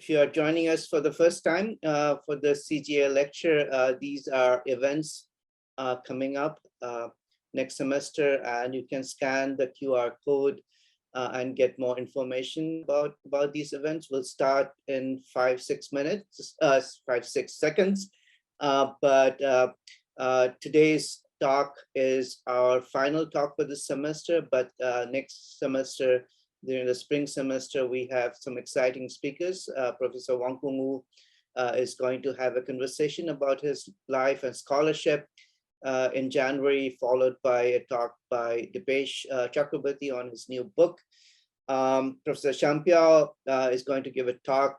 If you are joining us for the first time for the CGA lecture, these are events coming up next semester, and you can scan the QR code and get more information about these events. We'll start in 5-6 minutes, 5-6 seconds. But today's talk is our final talk for this semester, but next semester, during the spring semester, we have some exciting speakers. Professor Wang Kung is going to have a conversation about his life and scholarship in January, followed by a talk by Dipesh Chakrabarti on his new book. Professor Champiao is going to give a talk,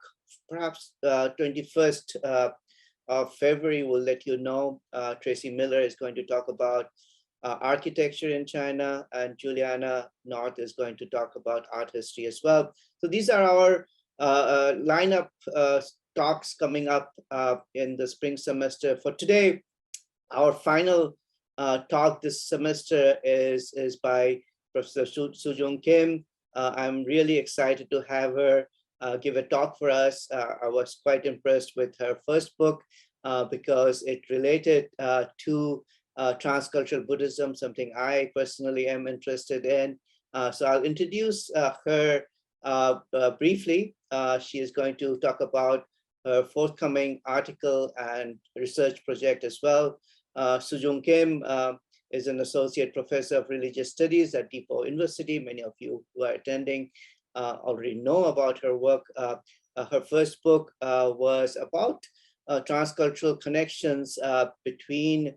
perhaps 21st of February, we'll let you know. Tracy Miller is going to talk about architecture in China, and Juliana North is going to talk about art history as well. So these are our lineup talks coming up in the spring semester. For today, our final talk this semester is by Professor Sujung Kim. I'm really excited to have her give a talk for us. I was quite impressed with her first book because it related to transcultural Buddhism, something I personally am interested in. So I'll introduce her briefly. She is going to talk about her forthcoming article and research project as well. Sujung Kim is an associate professor of religious studies at DePaul University. Many of you who are attending already know about her work. Her first book was about transcultural connections between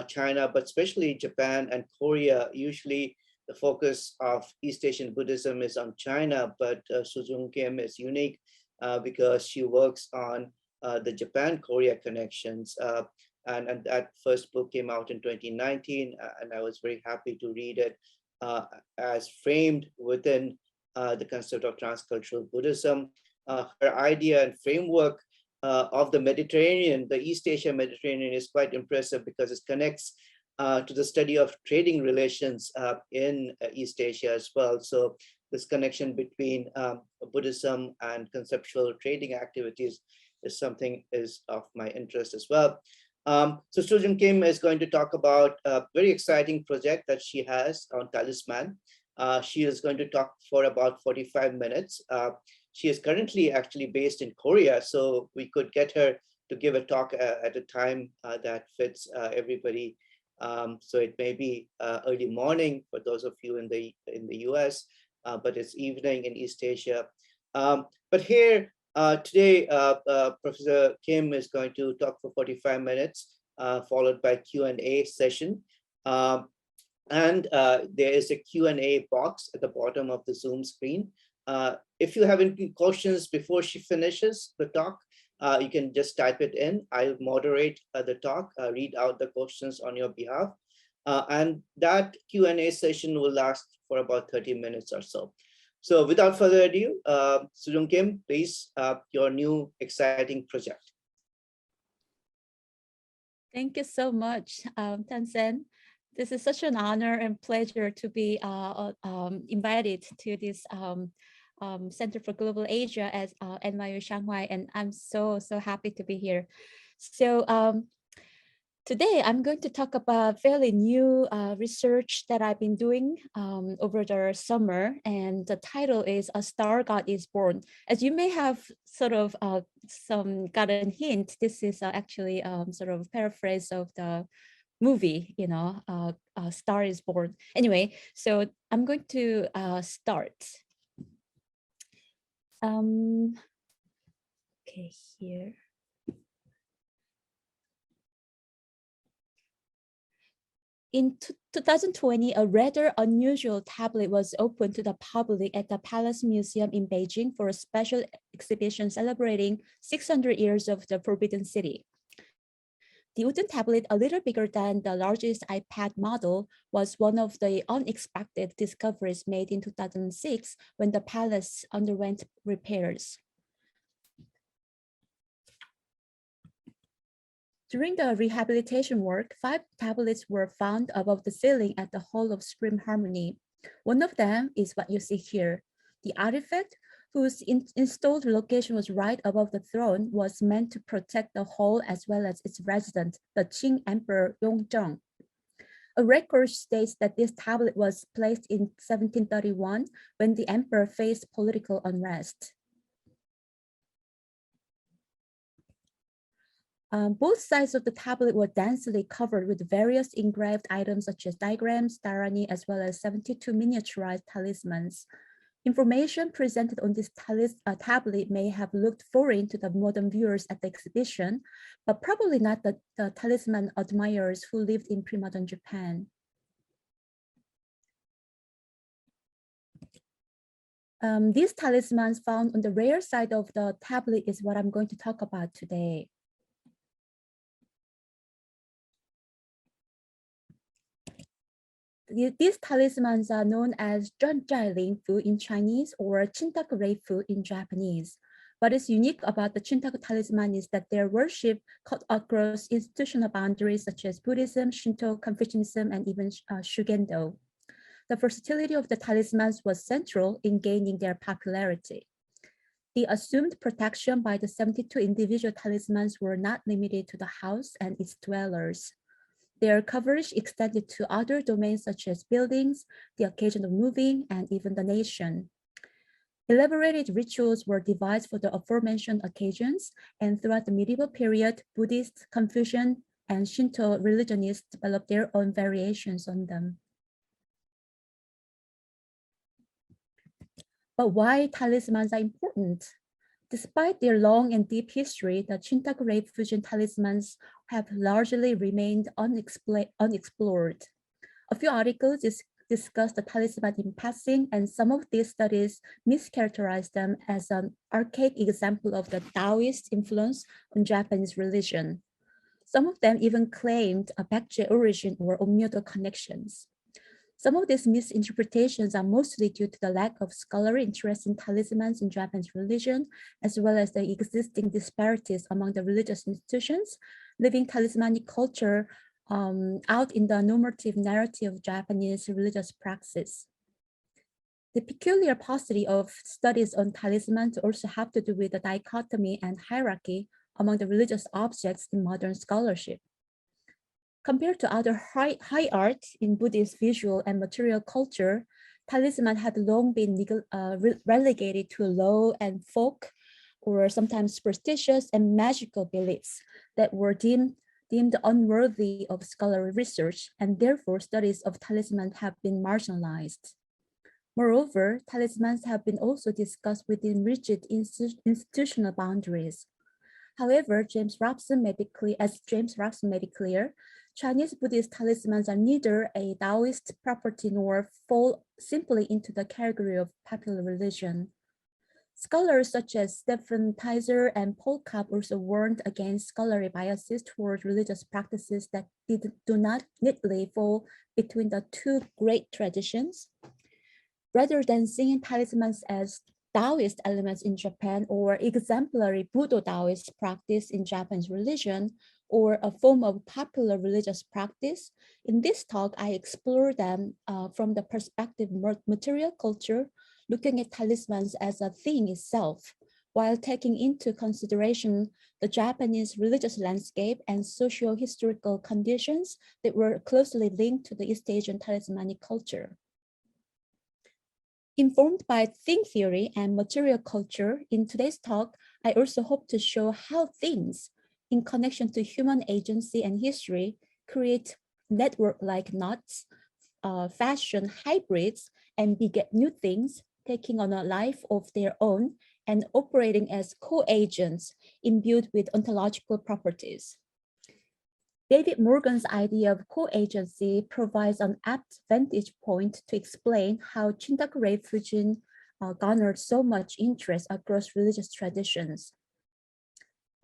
China, but especially Japan and Korea. Usually the focus of East Asian Buddhism is on China, but Sujung Kim is unique because she works on the Japan-Korea connections. And that first book came out in 2019, and I was very happy to read it as framed within the concept of transcultural Buddhism. Her idea and framework of the Mediterranean, the East Asia Mediterranean, is quite impressive because it connects to the study of trading relations in East Asia as well. So this connection between Buddhism and conceptual trading activities is something of my interest as well. So Sujung Kim is going to talk about a very exciting project that she has on Talisman. She is going to talk for about 45 minutes. She is currently actually based in Korea, so we could get her to give a talk at a time that fits everybody. So it may be early morning for those of you in the US, but it's evening in East Asia. But here today, Professor Kim is going to talk for 45 minutes, followed by Q&A session. And there is a Q&A box at the bottom of the Zoom screen. If you have any questions before she finishes the talk, you can just type it in. I'll moderate the talk, read out the questions on your behalf. And that Q&A session will last for about 30 minutes or so. So without further ado, Sujung Kim, please, your new exciting project. Thank you so much, Tansen. This is such an honor and pleasure to be invited to this Center for Global Asia at NYU Shanghai, and I'm so happy to be here. So today I'm going to talk about fairly new research that I've been doing over the summer, and the title is "A Star God is Born." As you may have sort of gotten hint, this is actually sort of paraphrase of the movie, you know, A Star is Born. Anyway, so I'm going to start. Okay, here. In 2020, a rather unusual tablet was opened to the public at the Palace Museum in Beijing for a special exhibition celebrating 600 years of the Forbidden City. The wooden tablet, a little bigger than the largest iPad model, was one of the unexpected discoveries made in 2006 when the palace underwent repairs. During the rehabilitation work, 5 tablets were found above the ceiling at the Hall of Supreme Harmony. One of them is what you see here. The artifact, whose installed location was right above the throne, was meant to protect the hall as well as its resident, the Qing Emperor Yongzheng. A record states that this tablet was placed in 1731 when the emperor faced political unrest. Both sides of the tablet were densely covered with various engraved items such as diagrams, dharani, as well as 72 miniaturized talismans. Information presented on this tablet may have looked foreign to the modern viewers at the exhibition, but probably not the talisman admirers who lived in pre-modern Japan. These talismans found on the rear side of the tablet is what I'm going to talk about today. These talismans are known as Zhenzhai Lingfu in Chinese or Chintaku Reifu in Japanese. What is unique about the Chintaku talisman is that their worship cut across institutional boundaries such as Buddhism, Shinto, Confucianism, and even Shugendo. The versatility of the talismans was central in gaining their popularity. The assumed protection by the 72 individual talismans were not limited to the house and its dwellers. Their coverage extended to other domains such as buildings, the occasion of moving, and even the nation. Elaborated rituals were devised for the aforementioned occasions, and throughout the medieval period, Buddhist, Confucian, and Shinto religionists developed their own variations on them. But why talismans are important? Despite their long and deep history, the Chintaku Reifujin talismans have largely remained unexplored. A few articles discuss the talisman in passing, and some of these studies mischaracterize them as an archaic example of the Taoist influence on Japanese religion. Some of them even claimed a Baekje origin or Onmyodo connections. Some of these misinterpretations are mostly due to the lack of scholarly interest in talismans in Japanese religion, as well as the existing disparities among the religious institutions, leaving talismanic culture out in the normative narrative of Japanese religious praxis. The peculiar paucity of studies on talismans also have to do with the dichotomy and hierarchy among the religious objects in modern scholarship. Compared to other high art in Buddhist visual and material culture, talisman had long been relegated to low and folk, or sometimes superstitious and magical beliefs that were deemed unworthy of scholarly research, and therefore studies of talisman have been marginalized. Moreover, talismans have been also discussed within rigid institutional boundaries. However, James Robson made it clear, Chinese Buddhist talismans are neither a Taoist property nor fall simply into the category of popular religion. Scholars such as Stephen Tizer and Paul Cobb also warned against scholarly biases toward religious practices that do not neatly fall between the two great traditions. Rather than seeing talismans as Taoist elements in Japan or exemplary Buddha Taoist practice in Japanese religion, or a form of popular religious practice, in this talk, I explore them from the perspective of material culture, looking at talismans as a thing itself, while taking into consideration the Japanese religious landscape and socio-historical conditions that were closely linked to the East Asian talismanic culture. Informed by thing theory and material culture, in today's talk, I also hope to show how things, in connection to human agency and history, create network-like knots, fashion hybrids, and beget new things, taking on a life of their own and operating as co-agents imbued with ontological properties. David Morgan's idea of co-agency provides an apt vantage point to explain how Chintaku Reifujin garnered so much interest across religious traditions.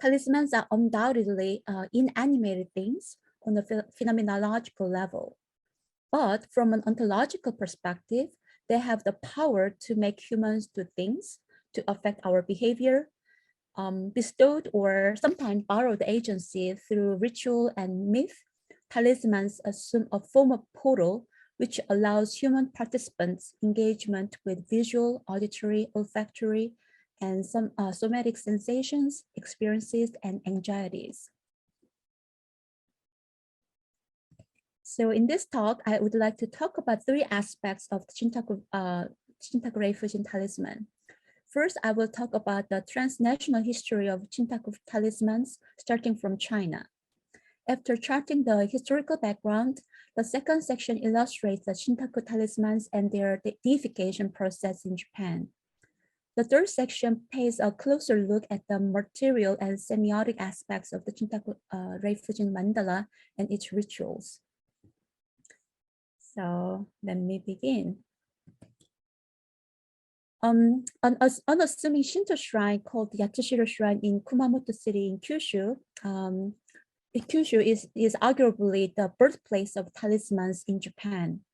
Talismans are undoubtedly inanimated things on a phenomenological level, but from an ontological perspective, they have the power to make humans do things, to affect our behavior, bestowed or sometimes borrowed agency through ritual and myth. Talismans assume a form of portal which allows human participants engagement with visual, auditory, olfactory, and some somatic sensations, experiences, and anxieties. So in this talk, I would like to talk about three aspects of the Chintaku Reifujin talisman. First, I will talk about the transnational history of Chintaku talismans, starting from China. After charting the historical background, the second section illustrates the Chintaku talismans and their deification process in Japan. The third section pays a closer look at the material and semiotic aspects of the Chintaku Reifujin Mandala and its rituals. So let me begin. An unassuming Shinto shrine called the Yatsushiro Shrine in Kumamoto City in Kyushu. Kyushu is arguably the birthplace of talismans in Japan.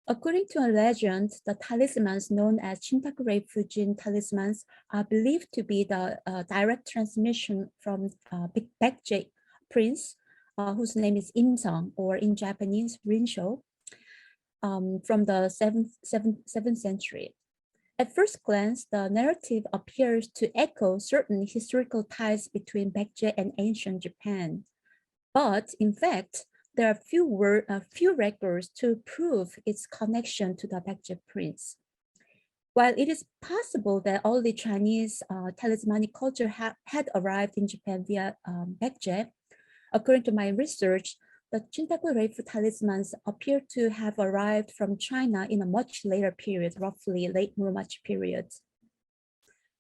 According to a legend, the talismans known as Chintaku Reifujin talismans are believed to be the direct transmission from Baekje prince, whose name is Imsung, or in Japanese, Rinsho, from the 7th century. At first glance, the narrative appears to echo certain historical ties between Baekje and ancient Japan. But in fact, there are few records to prove its connection to the Baekje prince. While it is possible that early Chinese talismanic culture had arrived in Japan via Baekje, according to my research, the Chintaku Reifu talismans appear to have arrived from China in a much later period, roughly late Muromachi period.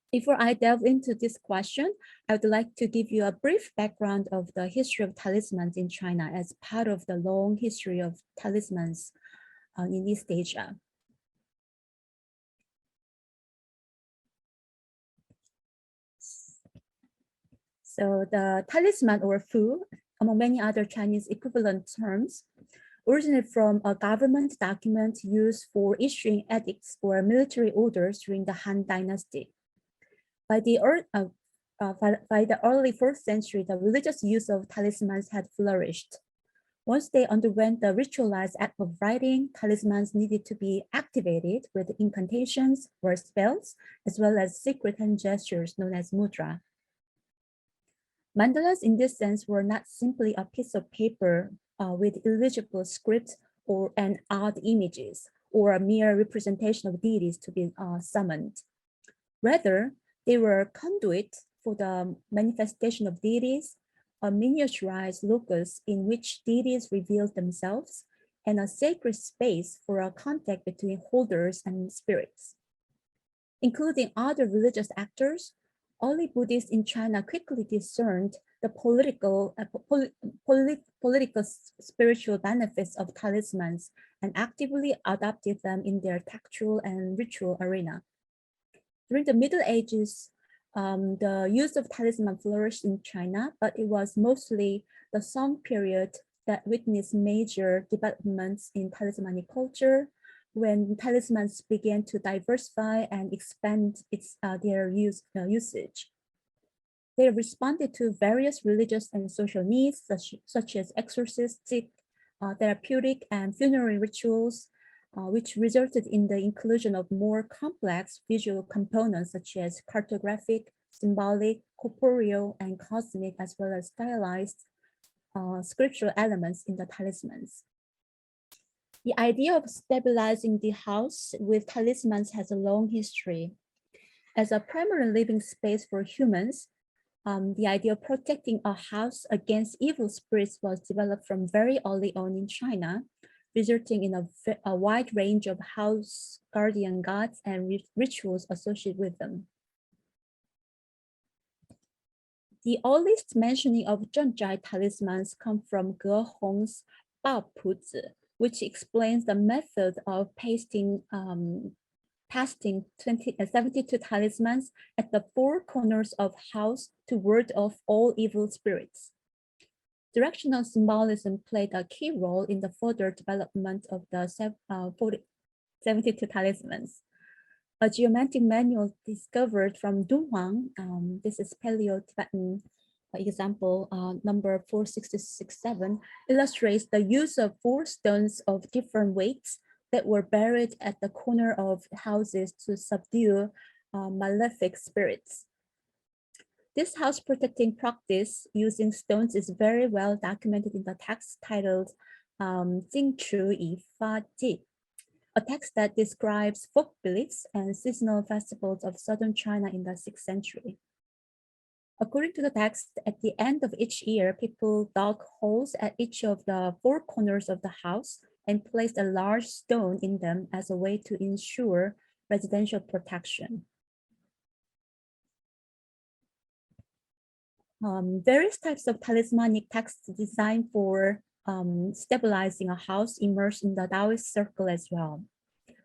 Before I delve into this question, I would like to give you a brief background of the history of talismans in China as part of the long history of talismans in East Asia. So the talisman, or fu, among many other Chinese equivalent terms, originated from a government document used for issuing edicts or military orders during the Han Dynasty. By the early 4th century, the religious use of talismans had flourished. Once they underwent the ritualized act of writing, talismans needed to be activated with incantations or spells, as well as secret hand gestures known as mudra. Mandalas in this sense were not simply a piece of paper with illegible script and odd images, or a mere representation of deities to be summoned. Rather, they were a conduit for the manifestation of deities, a miniaturized locus in which deities revealed themselves, and a sacred space for a contact between holders and spirits. Including other religious actors, early Buddhists in China quickly discerned the political spiritual benefits of talismans and actively adopted them in their textual and ritual arena. During the Middle Ages, the use of talisman flourished in China, but it was mostly the Song period that witnessed major developments in talismanic culture, when talismans began to diversify and expand their usage. They responded to various religious and social needs, such as exorcistic, therapeutic, and funerary rituals, which resulted in the inclusion of more complex visual components such as cartographic, symbolic, corporeal, and cosmic, as well as stylized scriptural elements in the talismans. The idea of stabilizing the house with talismans has a long history. As a primary living space for humans, the idea of protecting a house against evil spirits was developed from very early on in China, resulting in a wide range of house guardian gods and rituals associated with them. The earliest mentioning of Zhengjai talismans come from Ge Hong's Bao Puzi, which explains the method of pasting 72 talismans at the four corners of house to ward off all evil spirits. Directional symbolism played a key role in the further development of the 72 talismans. A geomantic manual discovered from Dunhuang, this is Paleo-Tibetan example, number 4667, illustrates the use of 4 stones of different weights that were buried at the corner of houses to subdue malefic spirits. This house protecting practice using stones is very well documented in the text titled "金池以发记", a text that describes folk beliefs and seasonal festivals of southern China in the 6th century. According to the text, at the end of each year, people dug holes at each of the 4 corners of the house and placed a large stone in them as a way to ensure residential protection. Various types of talismanic texts designed for stabilizing a house emerged in the Taoist circle as well.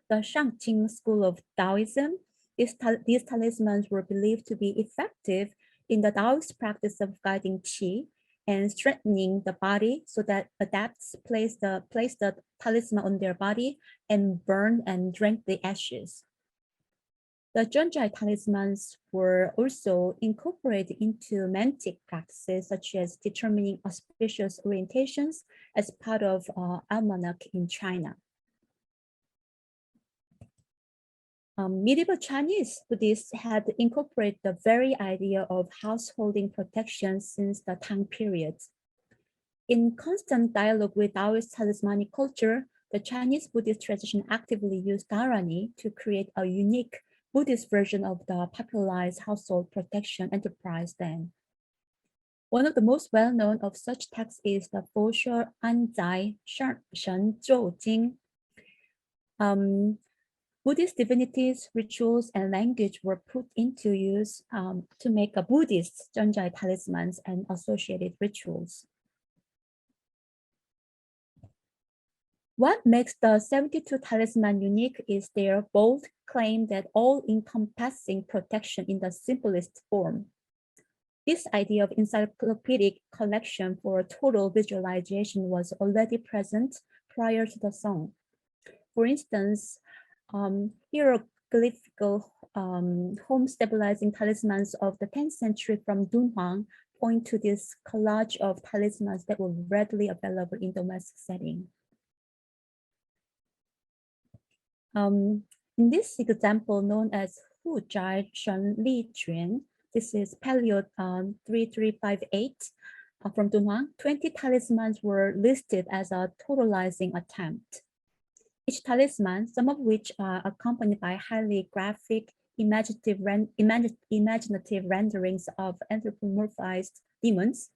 The Shangqing school of Taoism, these talismans were believed to be effective in the Taoist practice of guiding qi and strengthening the body, so that adepts place the talisman on their body and burn and drink the ashes. The Zhenjai talismans were also incorporated into mantic practices, such as determining auspicious orientations as part of almanac in China. Medieval Chinese Buddhists had incorporated the very idea of householding protection since the Tang period. In constant dialogue with Taoist talismanic culture, the Chinese Buddhist tradition actively used dharani to create a unique Buddhist version of the popularized household protection enterprise then. One of the most well-known of such texts is the Foshe Anzai Shen Zhou Jing. Buddhist divinities, rituals, and language were put into use to make a Buddhist Zhenjai talismans and associated rituals. What makes the 72 talisman unique is their bold claim that all-encompassing protection in the simplest form. This idea of encyclopedic collection for total visualization was already present prior to the song. For instance, hieroglyphical home stabilizing talismans of the 10th century from Dunhuang point to this collage of talismans that were readily available in domestic setting. In this example, known as Hu Zhai Shen Li Juan, this is Paleo 3358 from Dunhuang, 20 talismans were listed as a totalizing attempt. Each talisman, some of which are accompanied by highly graphic, imaginative renderings of anthropomorphized demons,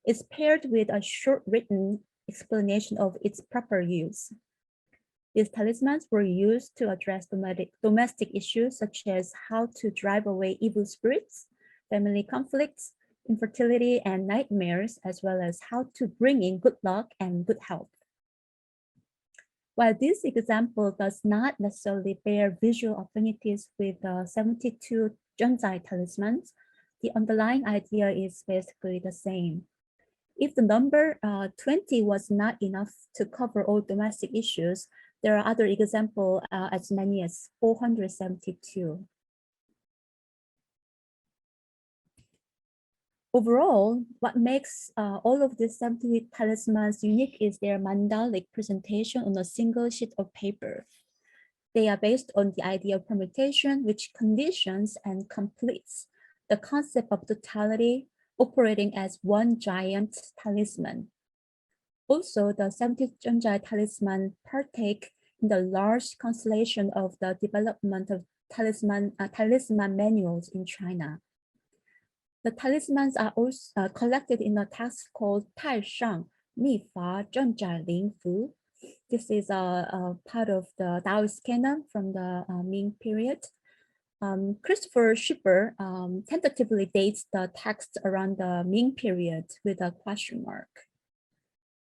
is paired with a short written explanation of its proper use. These talismans were used to address domestic issues such as how to drive away evil spirits, family conflicts, infertility, and nightmares, as well as how to bring in good luck and good health. While this example does not necessarily bear visual affinities with the 72 Zhenjai talismans, the underlying idea is basically the same. If the number 20 was not enough to cover all domestic issues, there are other examples as many as 472. Overall, what makes all of these 70 talismans unique is their mandalic presentation on a single sheet of paper. They are based on the idea of permutation, which conditions and completes the concept of totality, operating as one giant talisman. Also, the 70 Zhenjai talisman partake in the large constellation of the development of talisman manuals in China. The talismans are also collected in a text called Tai Shang Mi Fa Zhenjai Ling Fu. This is a part of the Taoist canon from the Ming period. Christopher Schipper tentatively dates the text around the Ming period with a question mark.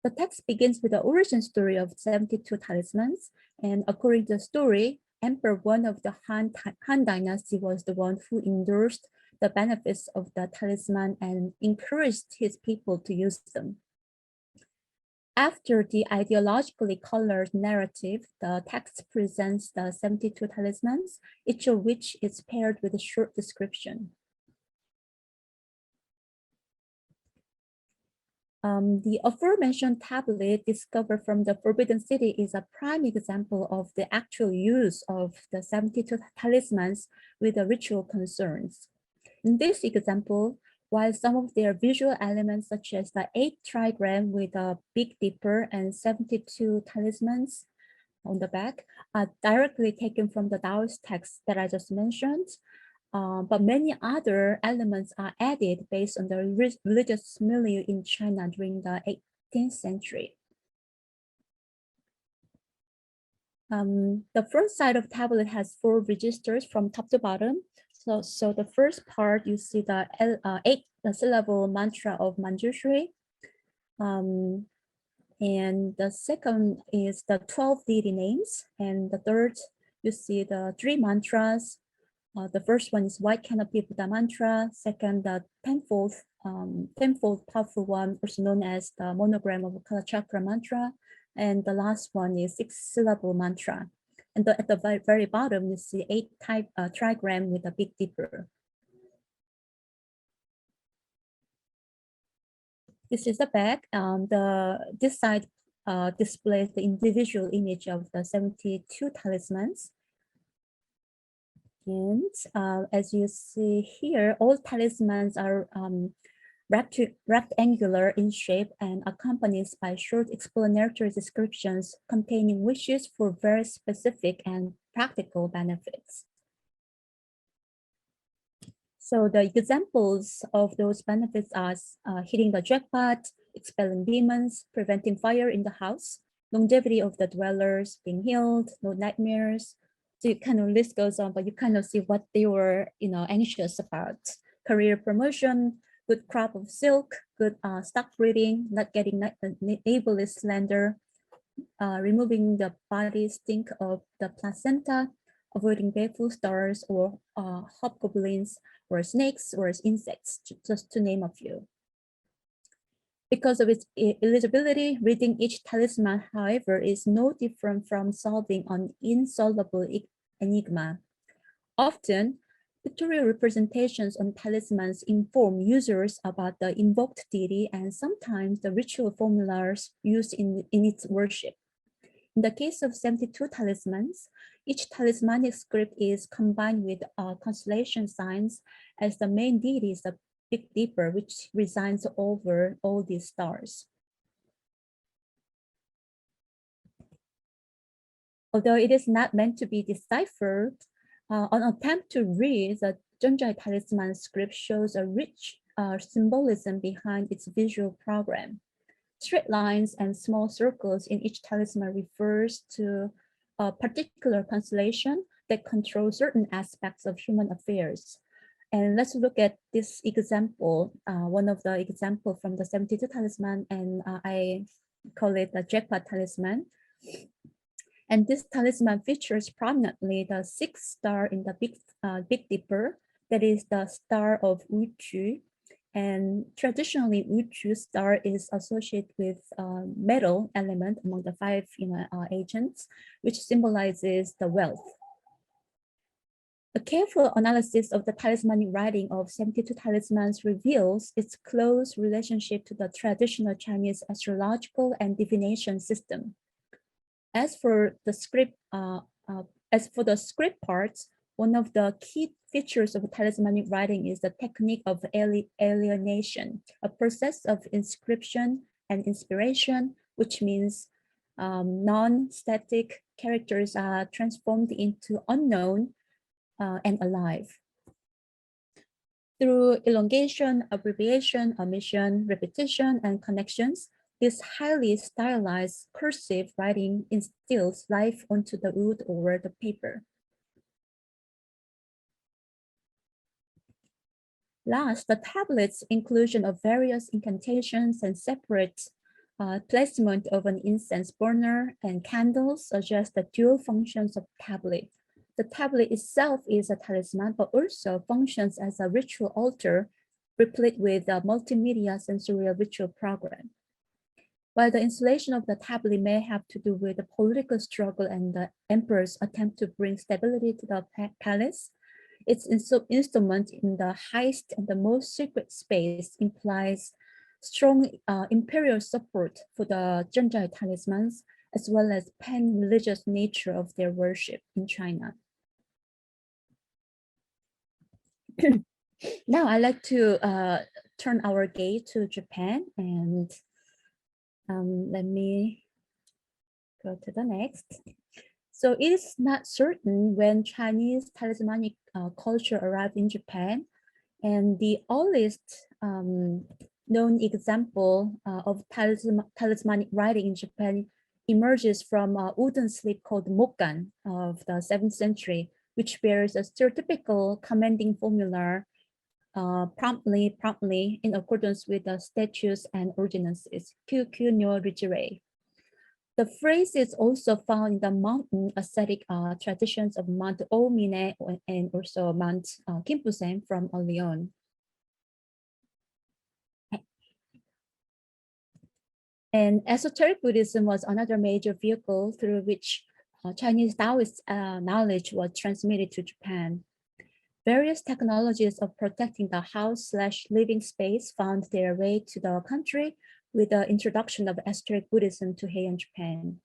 The text begins with the origin story of 72 talismans, and according to the story, Emperor Wen of the Han Dynasty was the one who endorsed the benefits of the talisman and encouraged his people to use them. After the ideologically colored narrative, the text presents the 72 talismans, each of which is paired with a short description. The aforementioned tablet discovered from the Forbidden City is a prime example of the actual use of the 72 talismans with the ritual concerns. In this example, while some of their visual elements such as the 8 trigram with a Big Dipper and 72 talismans on the back are directly taken from the Taoist text that I just mentioned, but many other elements are added based on the religious milieu in China during the 18th century. The front side of tablet has 4 registers from top to bottom. So the first part, you see the 8 syllable mantra of Manjushri. And the second is the 12 deity names. And the third, you see the 3 mantras. The first one is White Canopy Buddha mantra. Second, the tenfold powerful one, also known as the monogram of Kala Chakra mantra. And the last one is 6-syllable mantra. And at the very bottom, you see 8 trigram with a Big Dipper. This is the back. This side displays the individual image of the 72 talismans. And as you see here, all talismans are rectangular in shape and accompanied by short explanatory descriptions containing wishes for very specific and practical benefits. So the examples of those benefits are hitting the jackpot, expelling demons, preventing fire in the house, longevity of the dwellers, being healed, no nightmares. So you kind of list goes on, but you kind of see what they were, anxious about. Career promotion, good crop of silk, good stock breeding, not getting navel is slender, removing the body stink of the placenta, avoiding baleful stars or hobgoblins or snakes or insects, just to name a few. Because of its eligibility, reading each talisman, however, is no different from solving an insoluble enigma. Often, pictorial representations on talismans inform users about the invoked deity and sometimes the ritual formulas used in its worship. In the case of 72 talismans, each talismanic script is combined with constellation signs, as the main deity is the Big Dipper, which resides over all these stars. Although it is not meant to be deciphered, an attempt to read the Zhenjai talisman script shows a rich symbolism behind its visual program. Straight lines and small circles in each talisman refers to a particular constellation that controls certain aspects of human affairs. And let's look at this example, one of the examples from the 72 talisman, and I call it the jackpot talisman. And this talisman features prominently the 6th star in the Big Dipper, that is the star of Wuchu. And traditionally, Wuchu star is associated with metal element among the 5 agents, which symbolizes the wealth. A careful analysis of the talismanic writing of 72 talismans reveals its close relationship to the traditional Chinese astrological and divination system. As for the script parts, one of the key features of talismanic writing is the technique of alienation, a process of inscription and inspiration, which means non-static characters are transformed into unknown and alive. Through elongation, abbreviation, omission, repetition, and connections, this highly stylized cursive writing instills life onto the wood or the paper. Last, the tablet's inclusion of various incantations and separate placement of an incense burner and candles suggests the dual functions of tablet. The tablet itself is a talisman, but also functions as a ritual altar, replete with a multimedia sensorial ritual program. While the installation of the tablet may have to do with the political struggle and the emperor's attempt to bring stability to the palace, its instrument in the highest and the most secret space implies strong imperial support for the Zhengjai talismans, as well as pan-religious nature of their worship in China. Now I'd like to turn our gaze to Japan, and let me go to the next. So it is not certain when Chinese talismanic culture arrived in Japan, and the earliest known example of talismanic writing in Japan emerges from a wooden slip called Mokkan of the 7th century, which bears a stereotypical commanding formula promptly in accordance with the statutes and ordinances, QQ no rigire. The phrase is also found in the mountain ascetic traditions of Mount Omine and also Mount Kimpusen from Leon. And esoteric Buddhism was another major vehicle through which Chinese Taoist knowledge was transmitted to Japan. Various technologies of protecting the house/living space found their way to the country with the introduction of esoteric Buddhism to Heian Japan.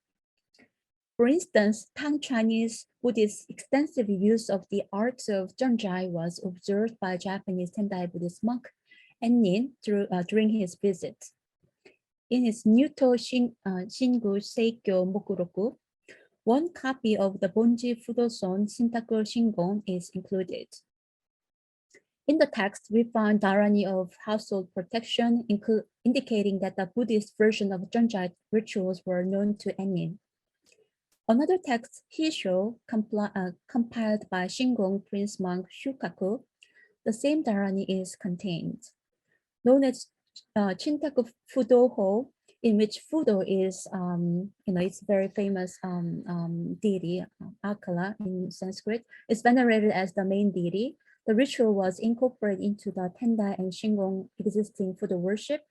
For instance, Tang Chinese Buddhist extensive use of the arts of Zhengjai was observed by Japanese Tendai Buddhist monk Ennin during his visit. In his Nyuto Shingu Seikyo Mokuroku, one copy of the Bonji Fudoson Chintaku Shingon is included. In the text, we find Dharani of household protection, indicating that the Buddhist version of Zhengjai rituals were known to Ennin. Another text, Hisho, compiled by Shingon Prince monk Shukaku, the same Dharani is contained. Known as Chintaku Fudoho, in which Fudo is, it's very famous deity, Akala in Sanskrit, is venerated as the main deity. The ritual was incorporated into the Tendai and Shingon existing Fudo worship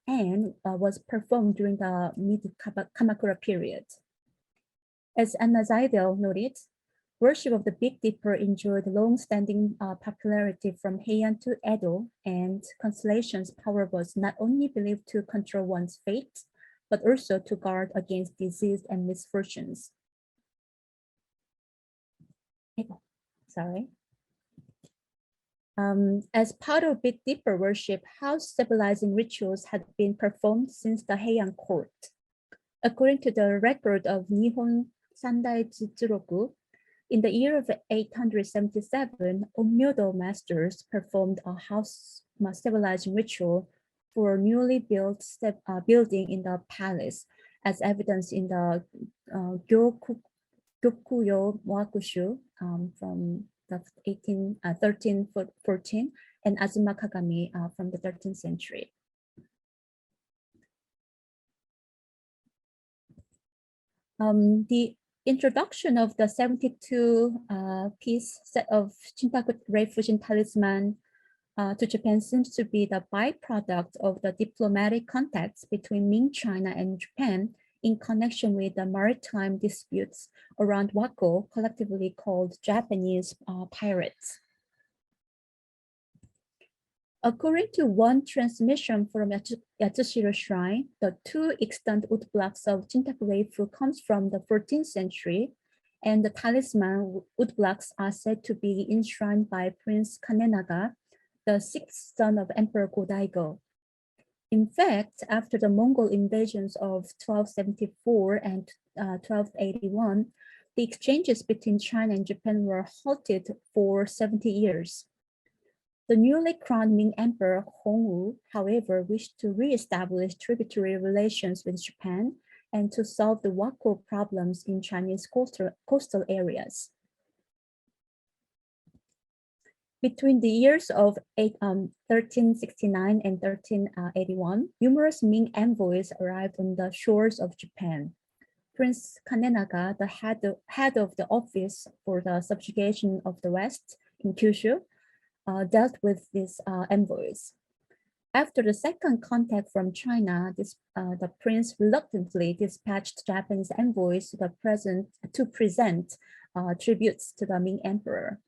and was performed during the mid-Kamakura period. As Anna Zaidel noted, worship of the Big Dipper enjoyed long-standing popularity from Heian to Edo, and constellation's power was not only believed to control one's fate, but also to guard against disease and misfortunes. Sorry. As part of Big Dipper worship, house stabilizing rituals had been performed since the Heian court. According to the record of Nihon Sandai Jitsuroku, in the year of 877, Onmyodo masters performed a house stabilizing ritual for a newly built building in the palace, as evidenced in the Gyokuyo Wakushu from the 1314 and Azuma Kagami from the 13th century. The introduction of the 72-piece set of Chintaku Reifujin talisman to Japan seems to be the byproduct of the diplomatic contacts between Ming China and Japan in connection with the maritime disputes around Wako, collectively called Japanese pirates. According to one transmission from Yatsushiro Shrine, the two extant wood blocks of Chintaku Reifu comes from the 14th century, and the talisman wood blocks are said to be enshrined by Prince Kanenaga, the sixth son of Emperor Go-Daigo. In fact, after the Mongol invasions of 1274 and 1281, the exchanges between China and Japan were halted for 70 years. The newly crowned Ming Emperor Hongwu, however, wished to re-establish tributary relations with Japan and to solve the Wako problems in Chinese coastal areas. Between the years of 1369 and 1381, numerous Ming envoys arrived on the shores of Japan. Prince Kanenaga, the head of the office for the subjugation of the West in Kyushu, dealt with these envoys. After the second contact from China, the prince reluctantly dispatched Japanese envoys to present tributes to the Ming Emperor.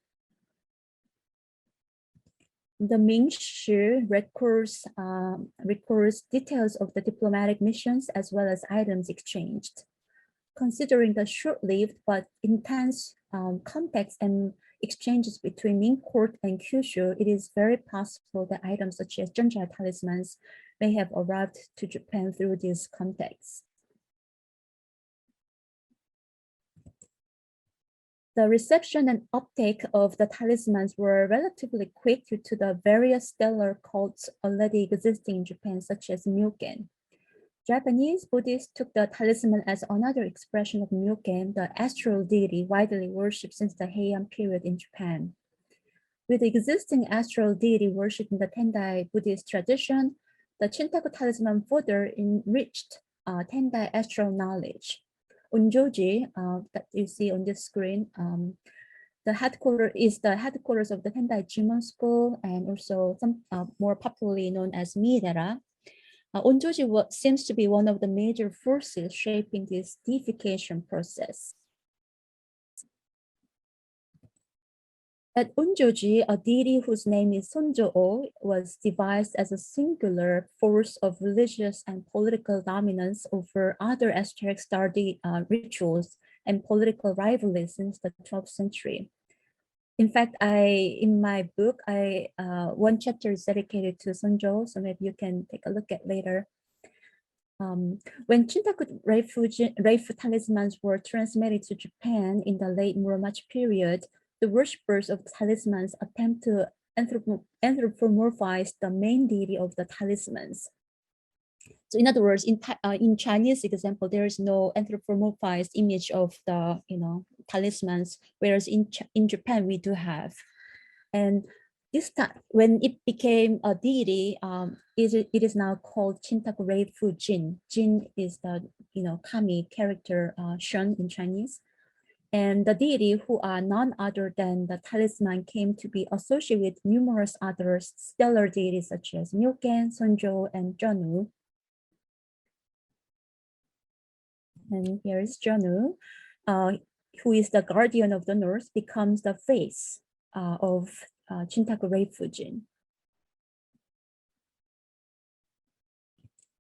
The Ming Shi records details of the diplomatic missions as well as items exchanged. Considering the short-lived but intense contacts and exchanges between Ming court and Kyushu, it is very possible that items such as Zhenjia talismans may have arrived to Japan through these contacts. The reception and uptake of the talismans were relatively quick due to the various stellar cults already existing in Japan, such as Myoken. Japanese Buddhists took the talisman as another expression of Myoken, the astral deity widely worshipped since the Heian period in Japan. With the existing astral deity worship in the Tendai Buddhist tradition, the Chintaku talisman further enriched Tendai astral knowledge. Unjoji, that you see on this screen, the headquarters of the Tendai Jimon School, and also some more popularly known as Miidera. Unjoji seems to be one of the major forces shaping this deification process. At Unjoji, a deity whose name is Sonjo-o was devised as a singular force of religious and political dominance over other esoteric star rituals and political rivalries since the 12th century. In fact, in my book, one chapter is dedicated to Sonjo, so maybe you can take a look at later. When Chintaku Reifu talismans were transmitted to Japan in the late Muromachi period, the worshippers of talismans attempt to anthropomorphize the main deity of the talismans. So in other words, in Chinese example, there is no anthropomorphized image of the talismans, whereas in Japan we do have. And this time, when it became a deity, it is now called Chintaku Reifujin. Jin is the kami character shun in Chinese. And the deity, who are none other than the talisman, came to be associated with numerous other stellar deities such as Myoken, Sonjo, and Jonu. And here is Jonu, who is the guardian of the north, becomes the face of Chintaku Reifujin.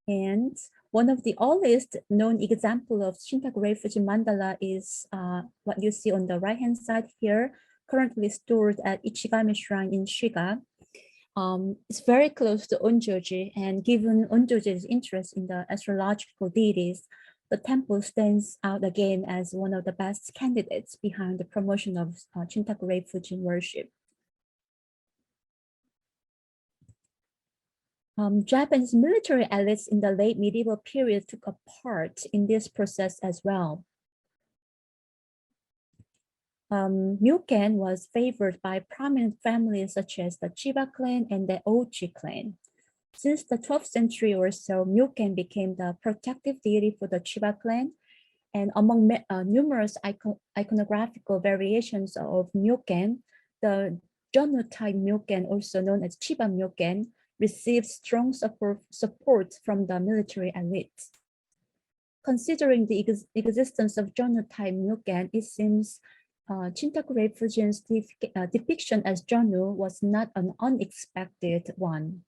And one of the earliest known example of Chintaku Reifujin mandala is what you see on the right-hand side here, currently stored at Ichigami Shrine in Shiga. It's very close to Onjoji, and given Onjoji's interest in the astrological deities, the temple stands out again as one of the best candidates behind the promotion of Chintaku Reifujin worship. Japanese military elites in the late medieval period took a part in this process as well. Myoken was favored by prominent families such as the Chiba clan and the Ouchi clan. Since the 12th century or so, Myoken became the protective deity for the Chiba clan, and among numerous iconographical variations of Myoken, the Jonu type Myoken, also known as Chiba Myoken, received strong support from the military elite. Considering the existence of Jonu type Myoken, it seems Chintaku Reifujin's depiction as Jonu was not an unexpected one.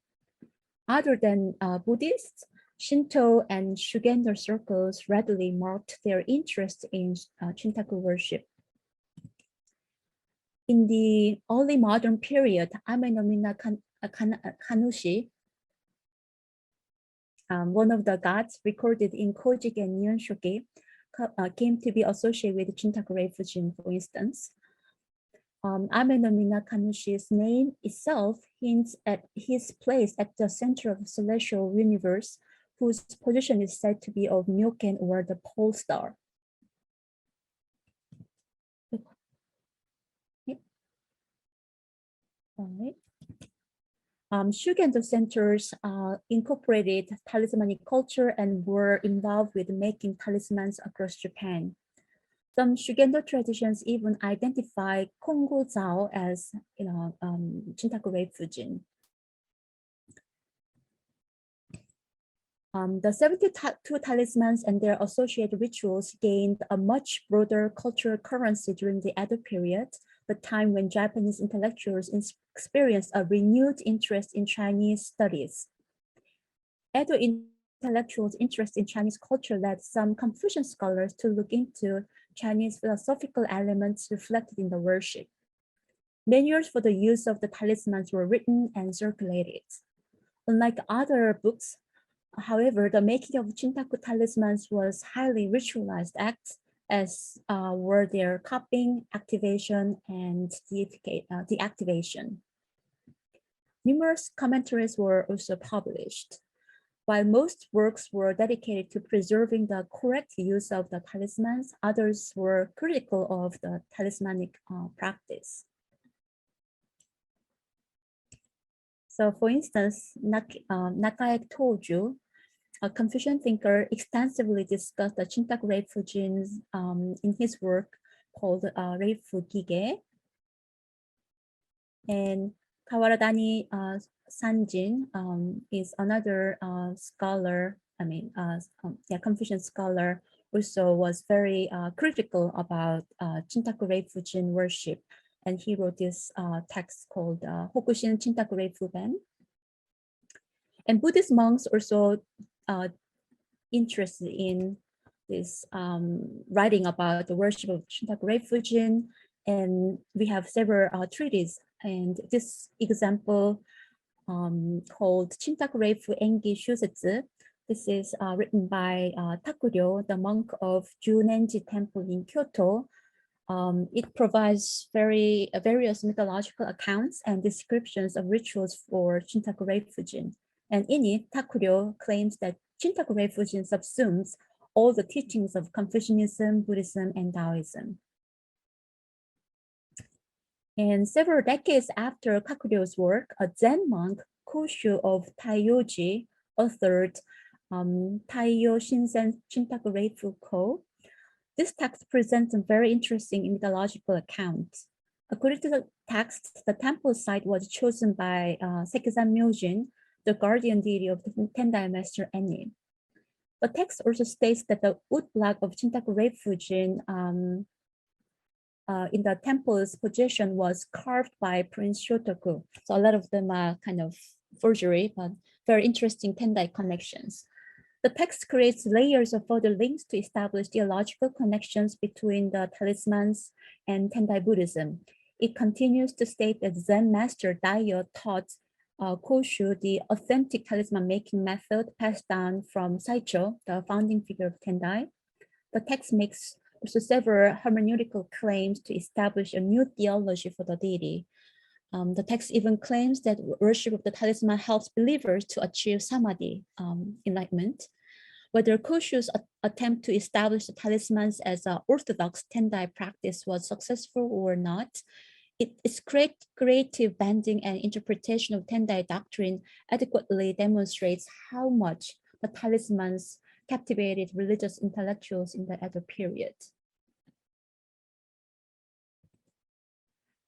Other than Buddhists, Shinto and Shugendo circles readily marked their interest in Chintaku worship. In the early modern period, Ame no Minna Kanushi, one of the gods recorded in Kojiki and Nihonshoki, came to be associated with Chintaku Reifujin, for instance. Ame no Minna Kanushi's name itself hints at his place at the center of the celestial universe, whose position is said to be of Myoken, or the pole star. All right. Shugendo centers incorporated talismanic culture and were involved with making talismans across Japan. Some Shugendo traditions even identify Kongo Zao as Chintaku Reifujin. The 72 talismans and their associated rituals gained a much broader cultural currency during the Edo period, the time when Japanese intellectuals experienced a renewed interest in Chinese studies. Edo intellectuals' interest in Chinese culture led some Confucian scholars to look into Chinese philosophical elements reflected in the worship. Manuals for the use of the talismans were written and circulated. Unlike other books, however, the making of Chintaku talismans was highly ritualized acts, as were their cupping, activation, and deactivation. Numerous commentaries were also published. While most works were dedicated to preserving the correct use of the talismans, others were critical of the talismanic practice. So for instance, Nakae Toju, a Confucian thinker, extensively discussed the Chintaku Reifujin in his work called Refugee. And Kawaradani Sanjin is another scholar, Confucian scholar, also was very critical about Chintaku Reifujin worship. And he wrote this text called Hokushin Chintaku Reifuben. And Buddhist monks also interested in this writing about the worship of Chintaku Reifujin. And we have several treatises. And this example called Chintaku Reifu Engi Shusetsu. This is written by Takuryo, the monk of Junenji Temple in Kyoto. It provides various mythological accounts and descriptions of rituals for Chintaku Reifujin. And in it, Takuryo claims that Chintaku Reifujin subsumes all the teachings of Confucianism, Buddhism, and Taoism. And several decades after Takuryo's work, a Zen monk, Koshu of Taiyoji, authored Taiyo Shinsen Chintaku Reifu Ko. This text presents a very interesting mythological account. According to the text, the temple site was chosen by Sekizan Myojin, the guardian deity of the Tendai master Eni. The text also states that the wood block of Chintaku Reifujin in the temple's position was carved by Prince Shotoku. So a lot of them are kind of forgery, but very interesting Tendai connections. The text creates layers of further links to establish theological connections between the talismans and Tendai Buddhism. It continues to state that Zen master Daiyo taught Koshu the authentic talisman making method passed down from Saicho, the founding figure of Tendai. The text makes also several hermeneutical claims to establish a new theology for the deity. The text even claims that worship of the talisman helps believers to achieve samadhi, enlightenment. Whether Koshu's attempt to establish the talismans as an orthodox Tendai practice was successful or not, its creative bending and interpretation of Tendai doctrine adequately demonstrates how much the talismans captivated religious intellectuals in the Edo period.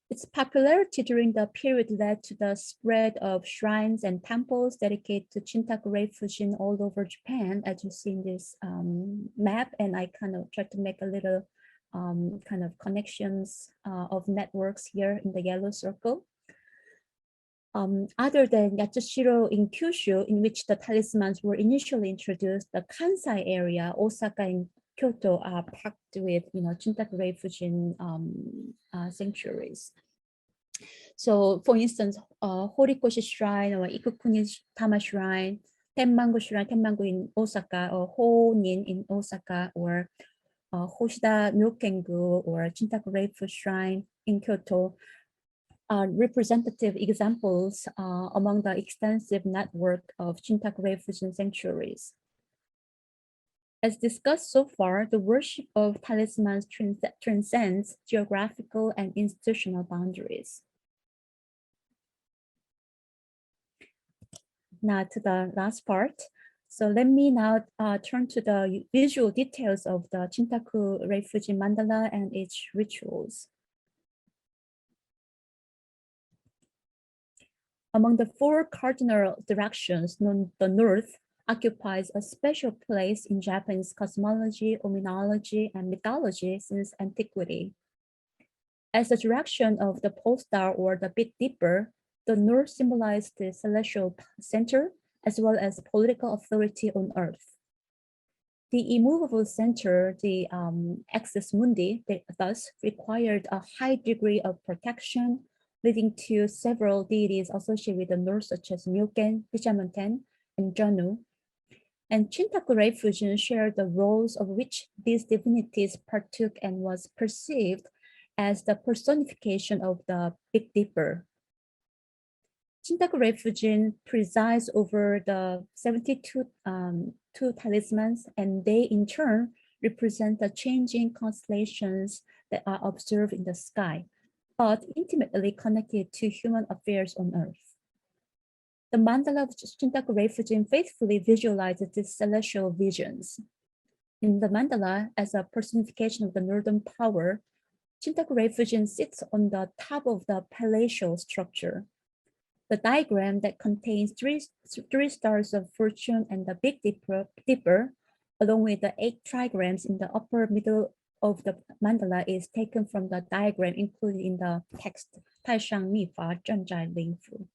Its popularity during the period led to the spread of shrines and temples dedicated to Chintaku Reifujin all over Japan, as you see in this map. And I kind of tried to make a little kind of connections of networks here in the yellow circle. Other than Yatsushiro in Kyushu, in which the talismans were initially introduced, the Kansai area, Osaka and Kyoto are packed with, Chintaku Reifujin sanctuaries. So, for instance, Horikoshi Shrine or Ikukuni Tama Shrine, Tenmangu Shrine, Tenmangu in Osaka, or Honin in Osaka, or Hoshida Myokengu or Chintaku Reifu Shrine in Kyoto are representative examples among the extensive network of Chintaku Reifujin sanctuaries. As discussed so far, the worship of talismans transcends geographical and institutional boundaries. Now to the last part. So let me now turn to the visual details of the Chintaku Reifujin Mandala and its rituals. Among the four cardinal directions, the north occupies a special place in Japanese cosmology, ominology, and mythology since antiquity. As the direction of the pole star or the Big Dipper, the north symbolized the celestial center as well as political authority on Earth. The immovable center, the axis mundi, thus required a high degree of protection, leading to several deities associated with the north, such as Myoken, Bishamonten, and Janu. And Chintaku Reifujin shared the roles of which these divinities partook and was perceived as the personification of the Big Dipper. Chintaku Refugee presides over the 72 two talismans, and they in turn represent the changing constellations that are observed in the sky, but intimately connected to human affairs on Earth. The mandala of Chintaku Refugee faithfully visualizes these celestial visions. In the mandala, as a personification of the northern power, Chintaku Refugee sits on the top of the palatial structure. The diagram that contains three stars of fortune and the Big Dipper, along with the 8 trigrams in the upper middle of the mandala, is taken from the diagram included in the text, 太上密法正在灵符.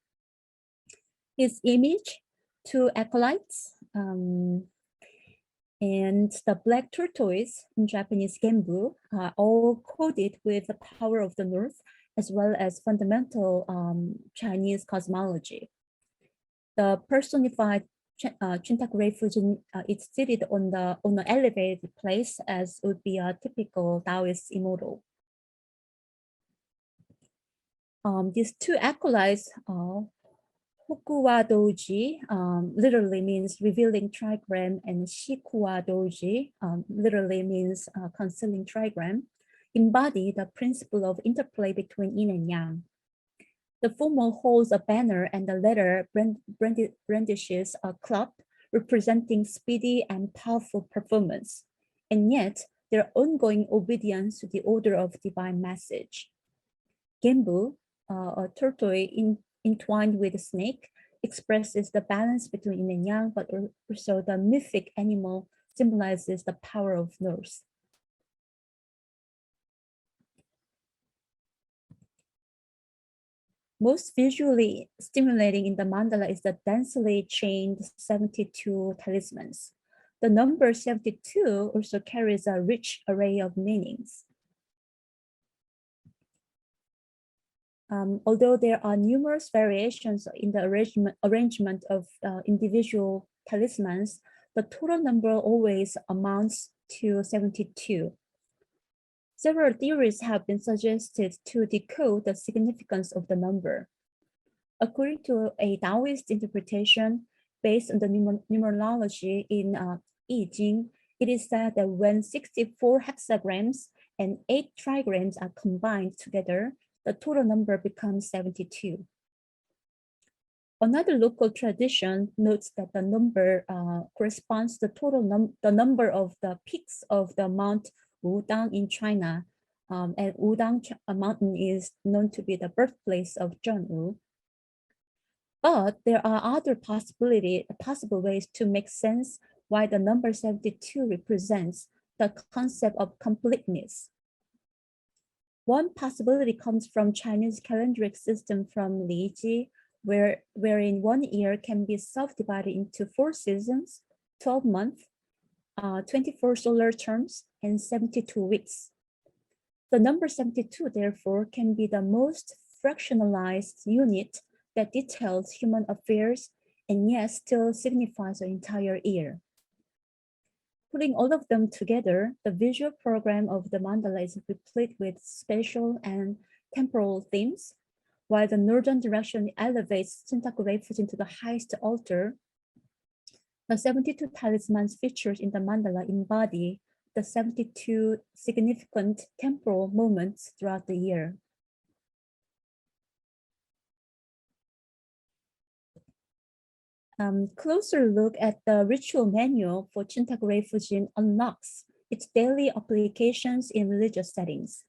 His image, 2 acolytes, and the black tortoise, in Japanese genbu, are all coded with the power of the north, as well as fundamental Chinese cosmology. The personified Chintaku Reifujin is seated on an elevated place, as would be a typical Taoist immortal. These 2 acolytes, Hokuwa Doji, literally means revealing trigram, and Shikuwa Doji, literally means concealing trigram, embody the principle of interplay between yin and yang. The former holds a banner, and the latter brandishes a club representing speedy and powerful performance, and yet their ongoing obedience to the order of divine message. Genbu, a tortoise entwined with a snake, expresses the balance between yin and yang, but also the mythic animal symbolizes the power of north. Most visually stimulating in the mandala is the densely chained 72 talismans. The number 72 also carries a rich array of meanings. Although there are numerous variations in the arrangement of individual talismans, the total number always amounts to 72. Several theories have been suggested to decode the significance of the number. According to a Taoist interpretation based on the numerology in I Ching, it is said that when 64 hexagrams and 8 trigrams are combined together, the total number becomes 72. Another local tradition notes that the number corresponds to the number of the peaks of the Mount Wudang in China, and Wudang mountain is known to be the birthplace of Zheng Wu. But there are other possible ways to make sense why the number 72 represents the concept of completeness. One possibility comes from Chinese calendaric system from Li Ji, wherein 1 year can be subdivided into 4 seasons, 12 months, 24 solar terms, and 72 weeks. The number 72, therefore, can be the most fractionalized unit that details human affairs and yet still signifies an entire year. Putting all of them together, the visual program of the mandala is replete with spatial and temporal themes. While the northern direction elevates Chintaku Reifujin to the highest altar, the 72 talismans featured in the mandala embody the 72 significant temporal moments throughout the year. Closer look at the ritual manual for Chintaku Reifujin unlocks its daily applications in religious settings.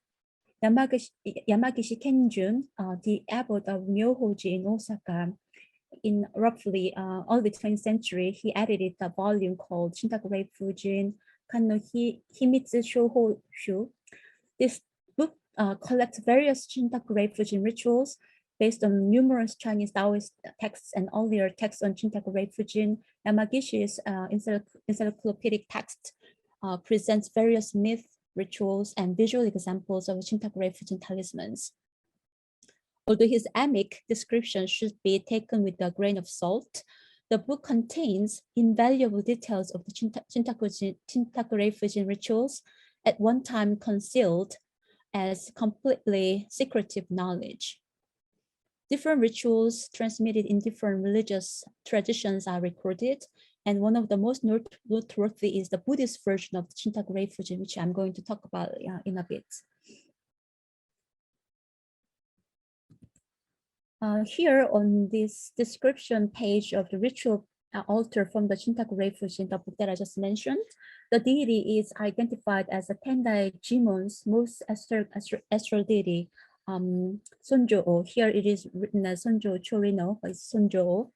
Yamagishi Kenjun, the abbot of Myohoji in Osaka, in roughly early 20th century, he edited a volume called Chintaku Reifujin Kan no Himitsu Shoho Shu. This book collects various Chintaku Reifujin rituals based on numerous Chinese Taoist texts and earlier texts on Chintaku Reifujin. Yamagishi's encyclopedic text presents various myth, rituals, and visual examples of Chintaku Reifujin talismans. Although his amic description should be taken with a grain of salt, the book contains invaluable details of the Chintaku Reifujin rituals, at one time concealed as completely secretive knowledge. Different rituals transmitted in different religious traditions are recorded, and one of the most noteworthy is the Buddhist version of the Chintaku Reifujin, which I'm going to talk about in a bit. Here on this description page of the ritual altar from the Chintaku Reifujin, the book that I just mentioned, the deity is identified as the Tendai Jimon's most astral deity, Sonjo-o. Here it is written as Sonjo Chorino, but it's Sonjo-o.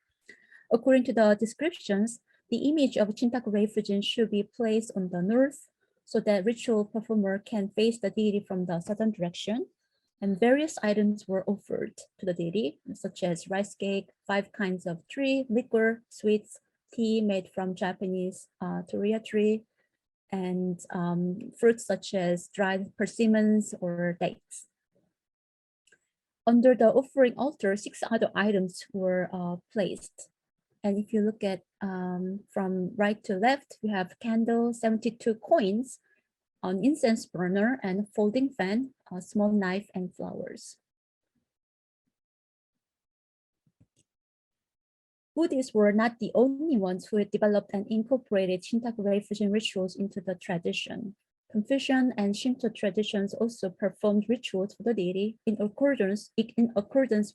According to the descriptions, the image of Chintaku Reifujin should be placed on the north so that ritual performer can face the deity from the southern direction. And various items were offered to the deity, such as rice cake, 5 kinds of tree, liquor, sweets, tea made from Japanese toria tree, and fruits such as dried persimmons or dates. Under the offering altar, 6 other items were placed. And if you look at from right to left, you have candle, 72 coins, an incense burner, and folding fan, a small knife, and flowers. Buddhists were not the only ones who had developed and incorporated Chintaku Reifujin rituals into the tradition. Confucian and Shinto traditions also performed rituals for the deity in accordance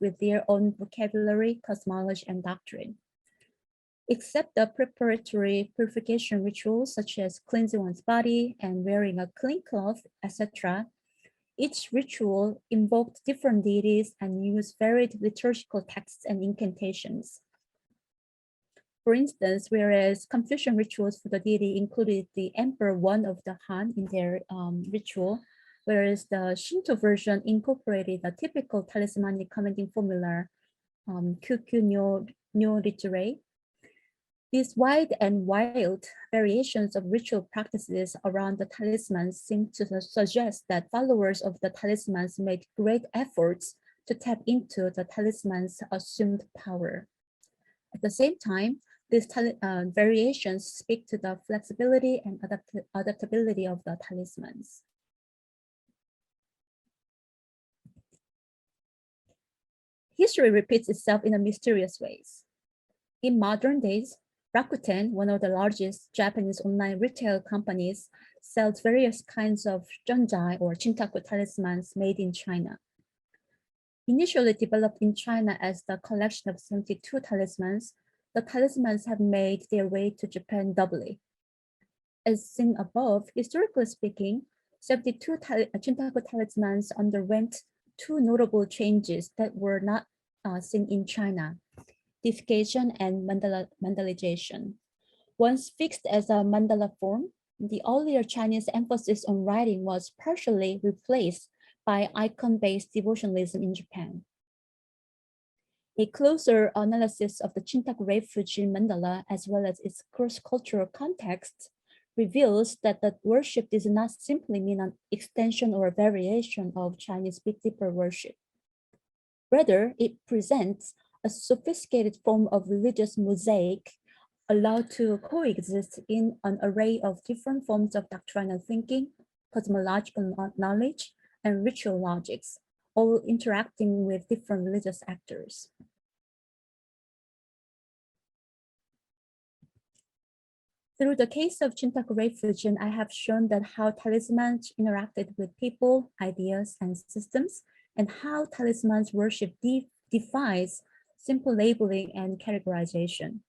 with their own vocabulary, cosmology, and doctrine. Except the preparatory purification rituals such as cleansing one's body and wearing a clean cloth, etc., each ritual invoked different deities and used varied liturgical texts and incantations. For instance, whereas Confucian rituals for the deity included the Emperor One of the Han in their ritual, whereas the Shinto version incorporated the typical talismanic commanding formula, Kyukyu Nyo Riture. These wide and wild variations of ritual practices around the talismans seem to suggest that followers of the talismans made great efforts to tap into the talisman's assumed power. At the same time, these variations speak to the flexibility and adaptability of the talismans. History repeats itself in mysterious ways. In modern days, Rakuten, one of the largest Japanese online retail companies, sells various kinds of Zhenjai or Chintaku talismans made in China. Initially developed in China as the collection of 72 talismans, the talismans have made their way to Japan doubly. As seen above, historically speaking, 72 Chintaku talismans underwent 2 notable changes that were not seen in China: deification and mandalization. Once fixed as a mandala form, the earlier Chinese emphasis on writing was partially replaced by icon-based devotionalism in Japan. A closer analysis of the Chintaku Reifujin mandala as well as its cross-cultural context reveals that the worship does not simply mean an extension or a variation of Chinese Big Dipper worship. Rather, it presents a sophisticated form of religious mosaic allowed to coexist in an array of different forms of doctrinal thinking, cosmological knowledge, and ritual logics, all interacting with different religious actors. Through the case of Chintaku Reifujin, I have shown that how talismans interacted with people, ideas, and systems, and how talismans worship defies simple labeling and categorization.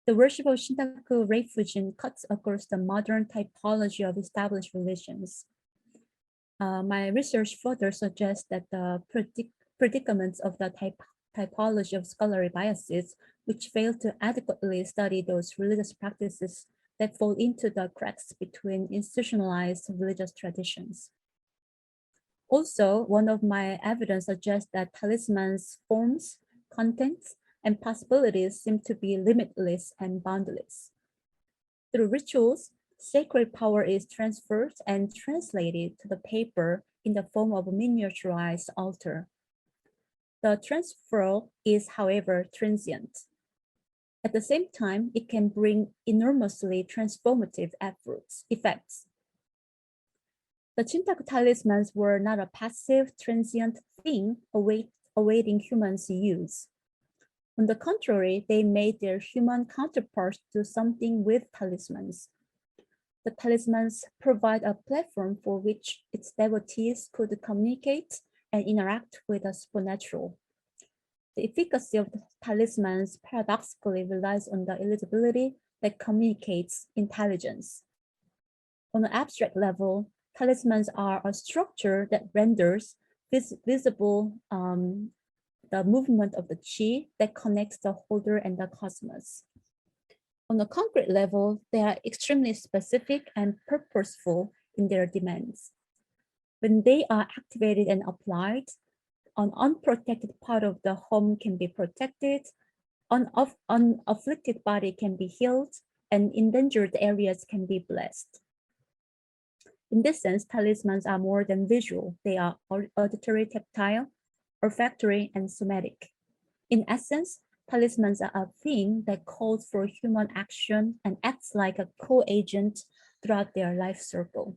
The worship of Chintaku Reifujin cuts across the modern typology of established religions. My research further suggests that the predicaments of the typology of scholarly biases, which fail to adequately study those religious practices that fall into the cracks between institutionalized religious traditions. Also, one of my evidence suggests that talismans' forms, contents, and possibilities seem to be limitless and boundless. Through rituals, sacred power is transferred and translated to the paper in the form of a miniaturized altar. The transfer is, however, transient. At the same time, it can bring enormously transformative effects. The Chintaku talismans were not a passive, transient thing awaiting humans' use. On the contrary, they made their human counterparts do something with talismans. The talismans provide a platform for which its devotees could communicate and interact with the supernatural. The efficacy of the talismans paradoxically relies on the eligibility that communicates intelligence. On an abstract level, talismans are a structure that renders visible the movement of the chi that connects the holder and the cosmos. On a concrete level, they are extremely specific and purposeful in their demands. When they are activated and applied, an unprotected part of the home can be protected, an afflicted body can be healed, and endangered areas can be blessed. In this sense, talismans are more than visual. They are auditory, tactile, olfactory, and somatic. In essence, talismans are a thing that calls for human action and acts like a co-agent throughout their life cycle.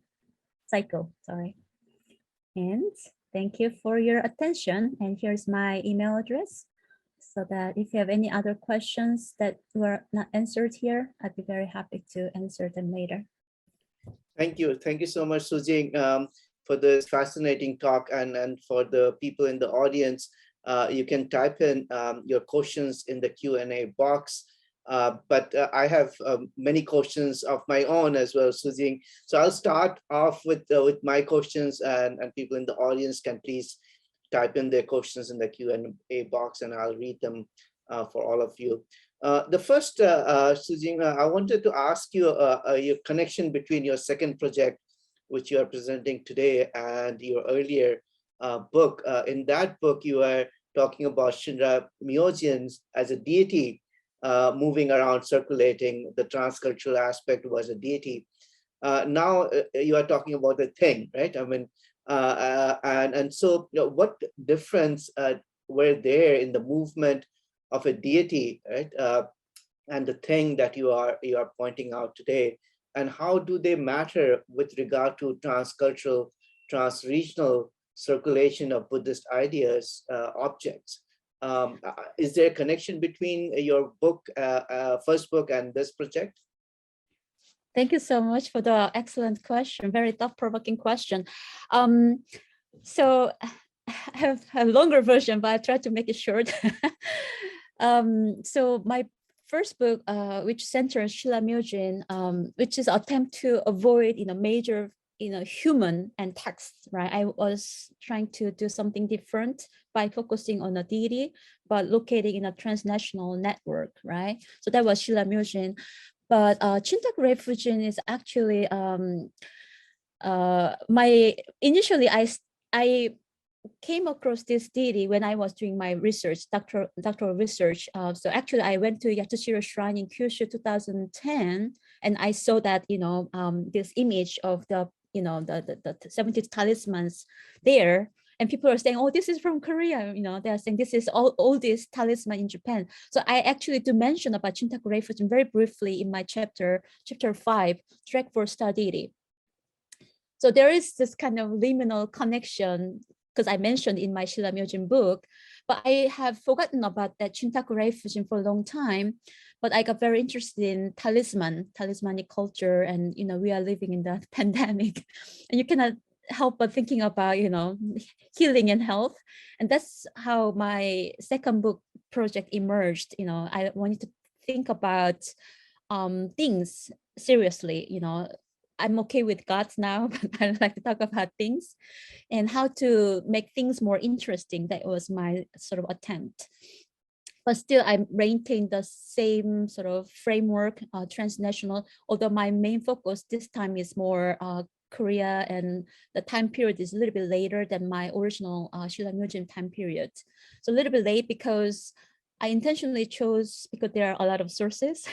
And thank you for your attention. And here's my email address, so that if you have any other questions that were not answered here, I'd be very happy to answer them later. Thank you. Thank you so much, Sujing, for this fascinating talk, and for the people in the audience. You can type in your questions in the Q&A box. But I have many questions of my own as well, Sujing. So I'll start off with my questions, and people in the audience can please type in their questions in the Q&A box, and I'll read them for all of you. The first, Sujing, I wanted to ask you your connection between your second project, which you are presenting today, and your earlier book. In that book, you are talking about Shinra Myojins as a deity, moving around, circulating. The transcultural aspect was a deity. Now you are talking about a thing, right? I mean, and so what difference were there in the movement of a deity, right? And the thing that you are pointing out today, and how do they matter with regard to transcultural, transregional circulation of Buddhist ideas, objects? Is there a connection between your book, first book, and this project? Thank you so much for the excellent question, very thought-provoking question. So I have a longer version, but I tried to make it short. So my first book, which centers Shila Myojin, which is an attempt to avoid major human and text, right? I was trying to do something different by focusing on a deity, but located in a transnational network, right? So that was Shila Myojin. But Chintaku Reifujin is actually initially I came across this deity when I was doing my research, doctoral research. So actually I went to Yatsushiro Shrine in Kyushu 2010, and I saw that this image of the 70 talismans there, and people are saying, oh, this is from Korea. They are saying this is all this talisman in Japan. So I actually do mention about Chintaku Reifujin very briefly in my chapter 5, Trek for Star Deity. So there is this kind of liminal connection, because I mentioned in my Shila Myojin book, but I have forgotten about that Chintaku Reifujin for a long time. But I got very interested in talismanic culture, and we are living in the pandemic, and you cannot help but thinking about healing and health, and that's how my second book project emerged. I wanted to think about things seriously. I'm okay with gods now, but I like to talk about things and how to make things more interesting. That was my sort of attempt. But still, I maintain the same sort of framework, transnational, although my main focus this time is more Korea, and the time period is a little bit later than my original Shilangyoljin time period. So a little bit late because I intentionally chose, because there are a lot of sources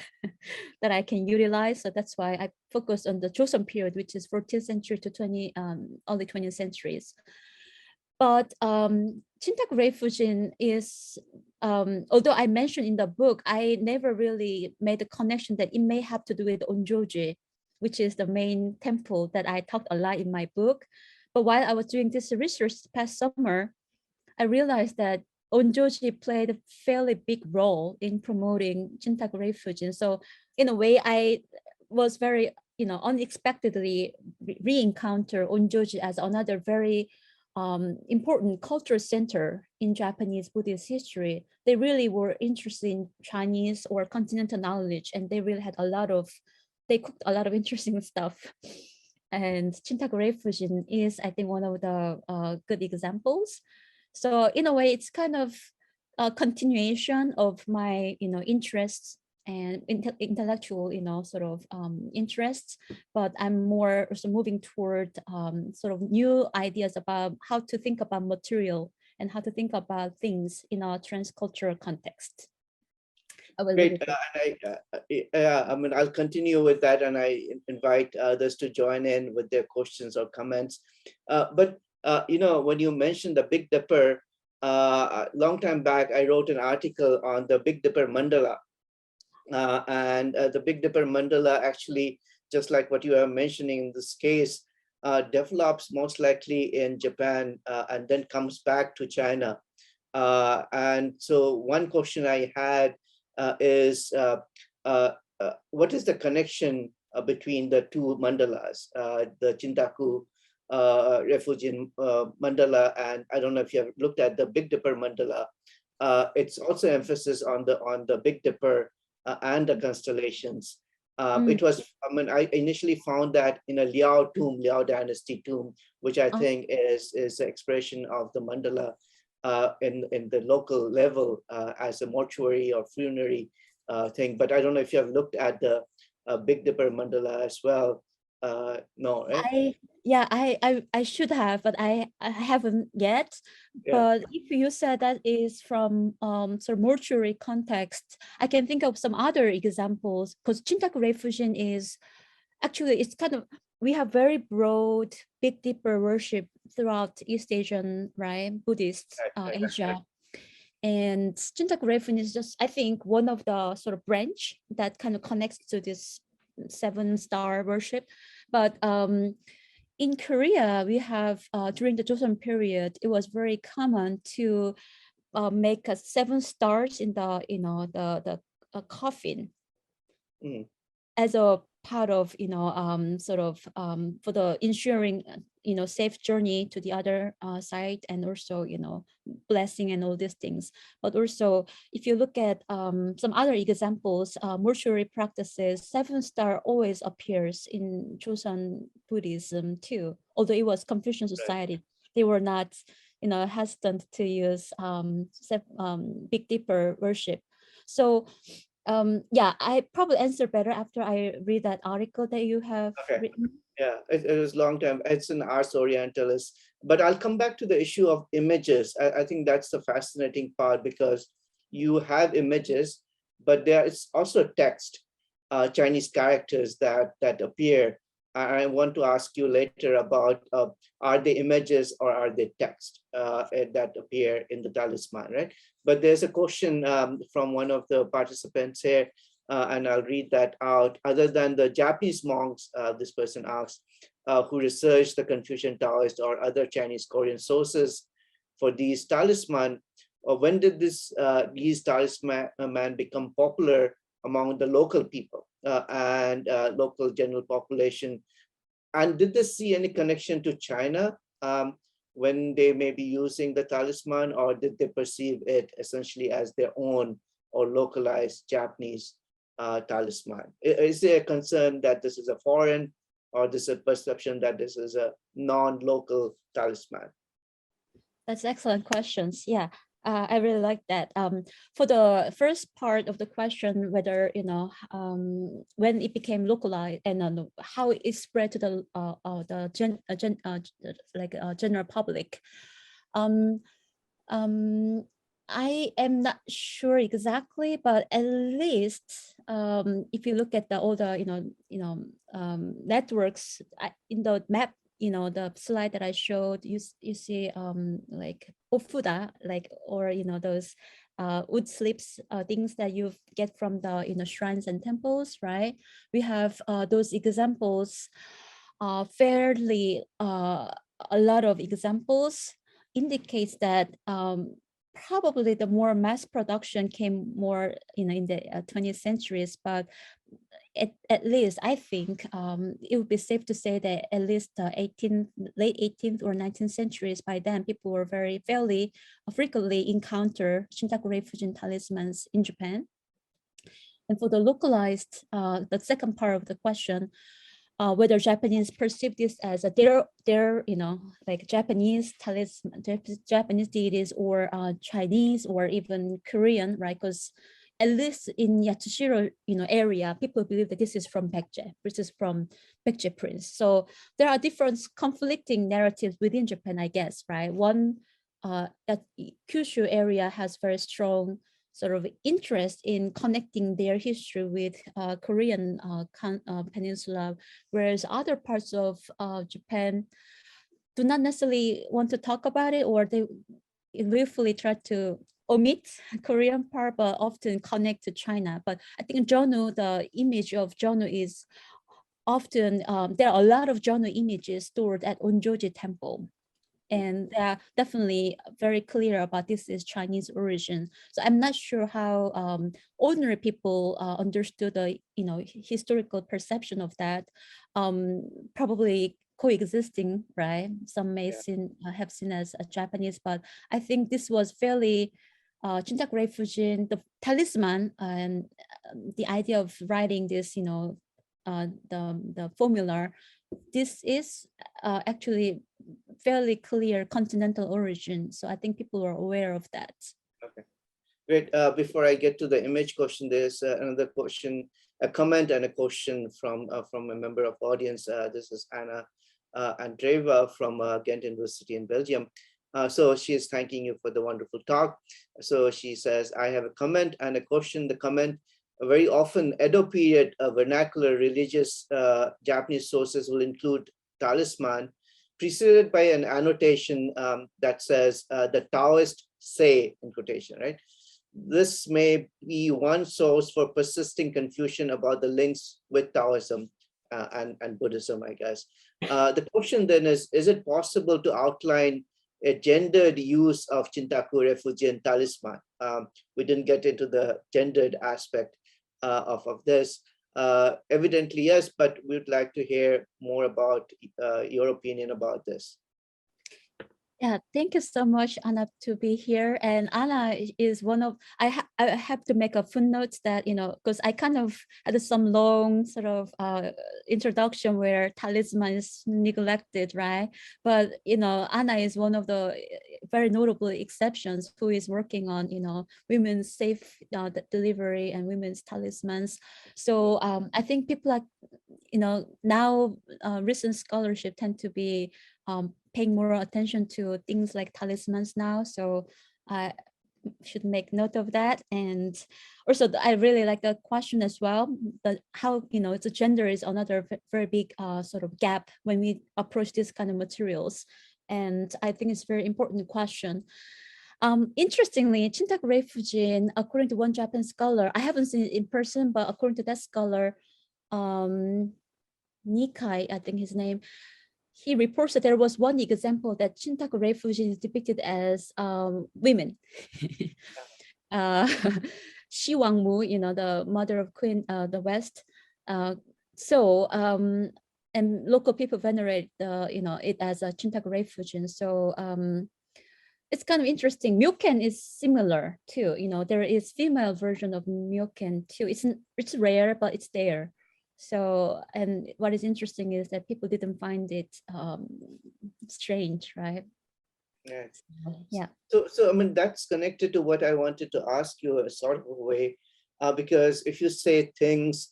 that I can utilize. So that's why I focused on the Joseon period, which is 14th century to early 20th centuries. But Chintaku Reifujin is, although I mentioned in the book, I never really made the connection that it may have to do with Onjoji, which is the main temple that I talked a lot in my book. But while I was doing this research past summer, I realized that Onjoji played a fairly big role in promoting Chintaku Reifujin. So in a way, I was very, unexpectedly re-encounter Onjoji as another very important cultural center in Japanese Buddhist history. They really were interested in Chinese or continental knowledge, and they really had they cooked a lot of interesting stuff. And Chintaku Reifujin is, I think, one of the good examples. So in a way, it's kind of a continuation of my, interests and intellectual, sort of interests, but I'm more also moving toward sort of new ideas about how to think about material and how to think about things in a transcultural context. Great. I mean, I'll continue with that, and I invite others to join in with their questions or comments. But when you mentioned the Big Dipper, a long time back, I wrote an article on the Big Dipper Mandala. And the Big Dipper Mandala actually, just like what you are mentioning in this case, develops most likely in Japan and then comes back to China. And so one question I had is, what is the connection between the two mandalas, the Chintaku Reifujin mandala, and I don't know if you have looked at the Big Dipper mandala. It's also emphasis on the Big Dipper and the constellations. It was, I initially found that in a Liao tomb, Liao dynasty tomb, which I think is the expression of the mandala in the local level as a mortuary or funerary thing. But I don't know if you have looked at the Big Dipper mandala as well. No, right? I should have, but I haven't yet. Yeah. But if you said that is from sort of mortuary context, I can think of some other examples, because Chintaku Reifujin is actually, it's kind of, we have very broad Big Dipper worship throughout East Asian, right, Buddhist Asia. And Chintaku Reifujin is just, I think, one of the sort of branch that kind of connects to this 7-star worship. But in Korea, we have during the Joseon period, it was very common to make 7 stars in the the coffin as a part of sort of for the ensuring safe journey to the other side, and also blessing and all these things. But also, if you look at some other examples, mortuary practices, 7-star always appears in Joseon Buddhism too. Although it was Confucian society, they were not hesitant to use Big Dipper worship. So I probably answer better after I read that article that you have written. Yeah, it was long time. It's an Ars Orientalis. But I'll come back to the issue of images. I think that's the fascinating part, because you have images, but there is also text, Chinese characters that appear. I want to ask you later about, are they images or are they text that appear in the talisman, right? But there's a question from one of the participants here, and I'll read that out. Other than the Japanese monks, this person asks, who researched the Confucian Taoist or other Chinese Korean sources for these talisman, when did these talisman become popular among the local people and local general population? And did they see any connection to China when they may be using the talisman, or did they perceive it essentially as their own or localized Japanese talisman? Is there a concern that this is a foreign, or this is a perception that this is a non-local talisman? That's excellent questions. Yeah. I really like that. For the first part of the question, whether when it became localized and how it spread to the general public, um, I am not sure exactly, but at least if you look at all the networks in the map, the slide that I showed, you see like ofuda, like, or those wood slips, things that you get from the shrines and temples, right? We have those examples, fairly a lot of examples indicates that probably the more mass production came more in the 20th centuries, but at least I think it would be safe to say that at least late 18th or 19th centuries, by then people were fairly frequently encounter Chintaku Reifujin talismans in Japan. And for the localized, the second part of the question, whether Japanese perceive this as their like Japanese talisman, Japanese deities, or Chinese or even Korean, right? Because at least in Yatsushiro, area, people believe that this is from Baekje, this is from Baekje Prince. So there are different conflicting narratives within Japan, I guess, right? One, that Kyushu area has very strong sort of interest in connecting their history with Korean peninsula, whereas other parts of Japan do not necessarily want to talk about it, or they willfully try to omit Korean part, but often connect to China. But I think Jonu, the image of Jonu is often, there are a lot of Jonu images stored at Onjoji Temple. And they are definitely very clear about this is Chinese origin. So I'm not sure how ordinary people understood the historical perception of that. Probably coexisting, right? Some may have seen as a Japanese, but I think this was fairly Chintaku Reifujin, the talisman, and the idea of writing this, the formula. This is actually fairly clear continental origin. So I think people are aware of that. Okay, great. Before I get to the image question, there's another question, a comment and a question from a member of audience. This is Anna Andreeva from Ghent University in Belgium. So she is thanking you for the wonderful talk. So she says, I have a comment and a question. The comment: very often Edo period vernacular religious Japanese sources will include talisman, preceded by an annotation that says the Taoist say, in quotation, right? This may be one source for persisting confusion about the links with Taoism and Buddhism, I guess. The question then is it possible to outline a gendered use of Chintaku, Refugee, and Talisman? We didn't get into the gendered aspect of this. Evidently, yes, but we'd like to hear more about your opinion about this. Yeah, thank you so much, Anna, to be here. And Anna is one of, I have to make a footnote that, because I kind of had some long sort of introduction where talisman is neglected, right? But, Anna is one of the very notable exceptions who is working on, women's safe delivery and women's talismans. So I think people are, now recent scholarship tend to be paying more attention to things like talismans now. So I should make note of that. And also I really like the question as well, but how, the gender is another very big sort of gap when we approach this kind of materials. And I think it's a very important question. Interestingly, Chintaku Reifujin, according to one Japanese scholar, I haven't seen it in person, but according to that scholar, Nikai, I think his name, he reports that there was one example that Chintaku Reifujin is depicted as women. Shi Wangmu, the mother of Queen the West. And local people venerate it as a Chintaku Reifujin. So it's kind of interesting. Myoken is similar too. There is female version of Myoken too. It's rare, but it's there. So, and what is interesting is that people didn't find it strange, right? Yeah. Yeah. So I mean, that's connected to what I wanted to ask you a sort of a way, because if you say things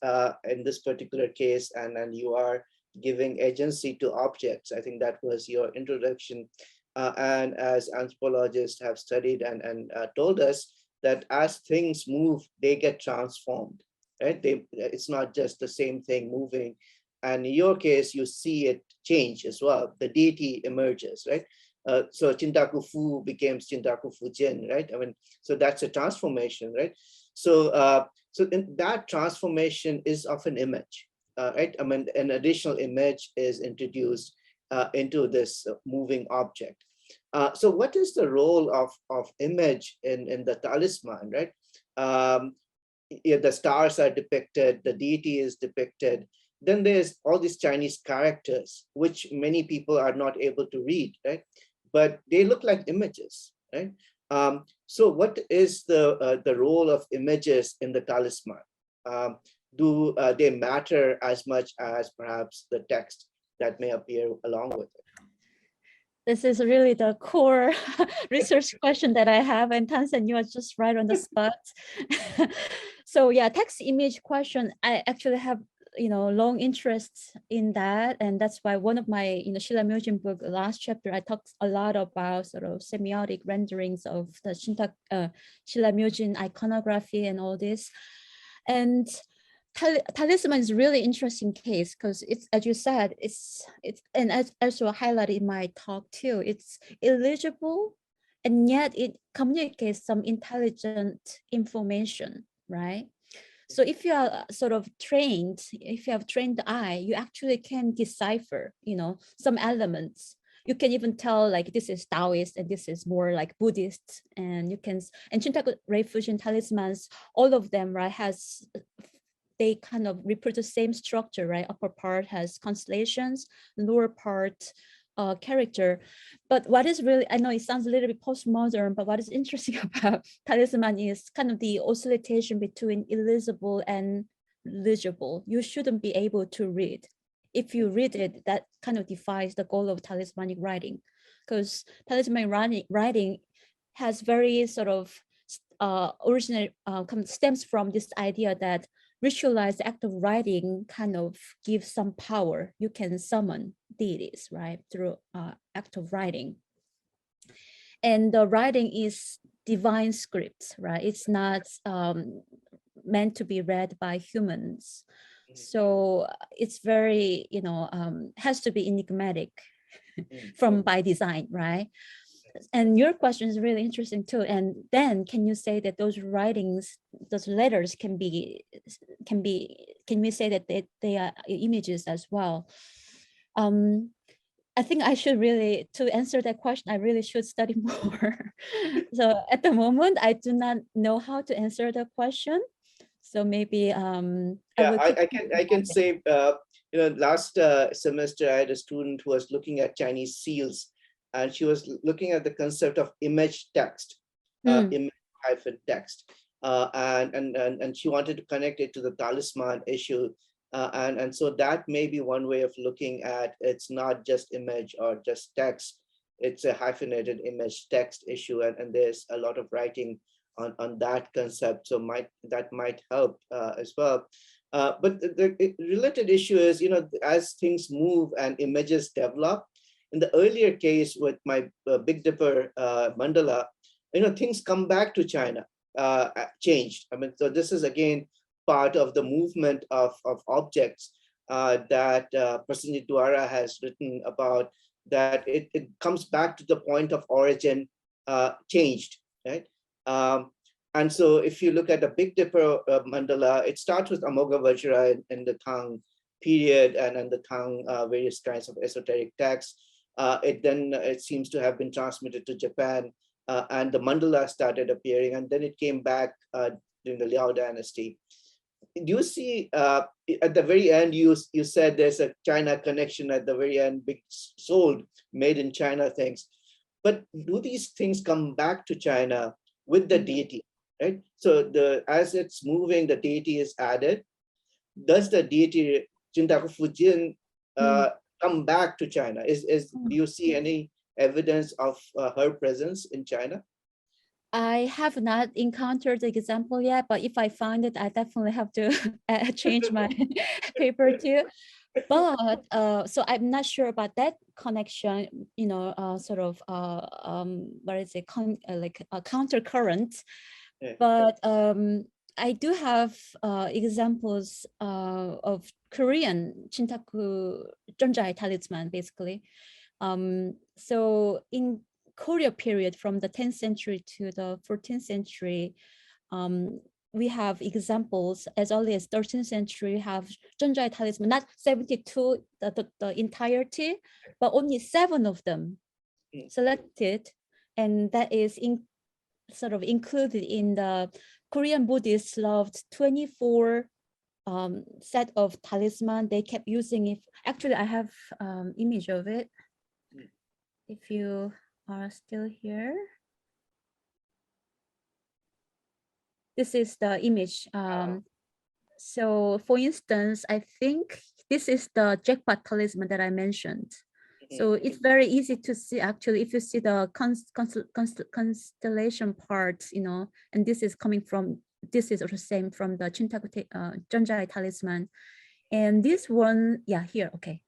in this particular case, and you are giving agency to objects, I think that was your introduction. And as anthropologists have studied and told us that as things move, they get transformed, right? It's not just the same thing moving. And in your case, you see it change as well. The deity emerges, right? So Chintaku Fu becomes Chintaku Fujin, right? I mean, so that's a transformation, right? So in that transformation is of an image, right? I mean, an additional image is introduced into this moving object. So what is the role of image in the talisman, right? Yeah, the stars are depicted, the deity is depicted. Then there's all these Chinese characters, which many people are not able to read, right? But they look like images, right? So what is the role of images in the talisman? Do they matter as much as perhaps the text that may appear along with it? This is really the core research question that I have, and Tansen, you are just right on the spot. So yeah, text image question, I actually have long interest in that, and that's why one of my Sheila Myojin book, last chapter, I talked a lot about sort of semiotic renderings of the Sheila Myojin iconography and all this. And Talisman is really interesting case because it's, as you said, it's and as also highlighted in my talk too, it's illegible and yet it communicates some intelligent information, right? So if you are sort of trained, if you have trained the eye, you actually can decipher, some elements. You can even tell like this is Taoist and this is more like Buddhist, and you can, and Chintaku Reifujin talismans, all of them, right, they kind of reproduce the same structure, right? Upper part has constellations, lower part character. But what is really, I know it sounds a little bit postmodern, but what is interesting about talisman is kind of the oscillation between illegible and legible. You shouldn't be able to read. If you read it, that kind of defies the goal of talismanic writing, because talismanic writing has very sort of stems from this idea that ritualized act of writing kind of gives some power. You can summon deities, right, through act of writing. And the writing is divine script, right? It's not meant to be read by humans. So it's very, has to be enigmatic from by design, right? And your question is really interesting too. And then can you say that those writings, those letters can we say that they are images as well? I think I should really, to answer that question, I really should study more. So at the moment, I do not know how to answer the question. So maybe Yeah, I can say, last semester I had a student who was looking at Chinese seals, and she was looking at the concept of image text, image hyphen text, and she wanted to connect it to the talisman issue, and so that may be one way of looking at, it's not just image or just text, it's a hyphenated image text issue, and there's a lot of writing on that concept, so that might help as well. But the related issue is, as things move and images develop, in the earlier case with my Big Dipper Mandala, things come back to China, changed. I mean, so this is again part of the movement of objects that Prasenjit Dwara has written about, that it comes back to the point of origin, changed, right? And so if you look at the Big Dipper Mandala, it starts with Amoga Vajra in the Tang period, and in the Tang various kinds of esoteric texts. It seems to have been transmitted to Japan, and the mandala started appearing, and then it came back during the Liao dynasty. Do you see at the very end, you said there's a China connection at the very end, big sold, made in China things. But do these things come back to China with the deity, right? So as it's moving, the deity is added. Does the deity Chintaku Fujin come back to China? Do you see any evidence of her presence in China? I have not encountered the example yet, but if I find it, I definitely have to change my paper too. But so I'm not sure about that connection, sort of what is it, like a counter current. Yeah. But I do have examples of Korean Chintaku Jeonjae talisman, basically. So in Korea period, from the 10th century to the 14th century, we have examples as early as 13th century. We have Jeonjae talisman, not 72 the entirety, but only 7 of them selected, and that is sort of included in the Korean Buddhists loved 24 set of talisman. They kept using it. Actually, I have image of it. If you are still here. This is the image. So for instance, I think this is the jackpot talisman that I mentioned. So it's very easy to see, actually, if you see the constellation parts, and this is coming from, this is also same from the Chintaku Jeonjae talisman. And this one, yeah, here, okay.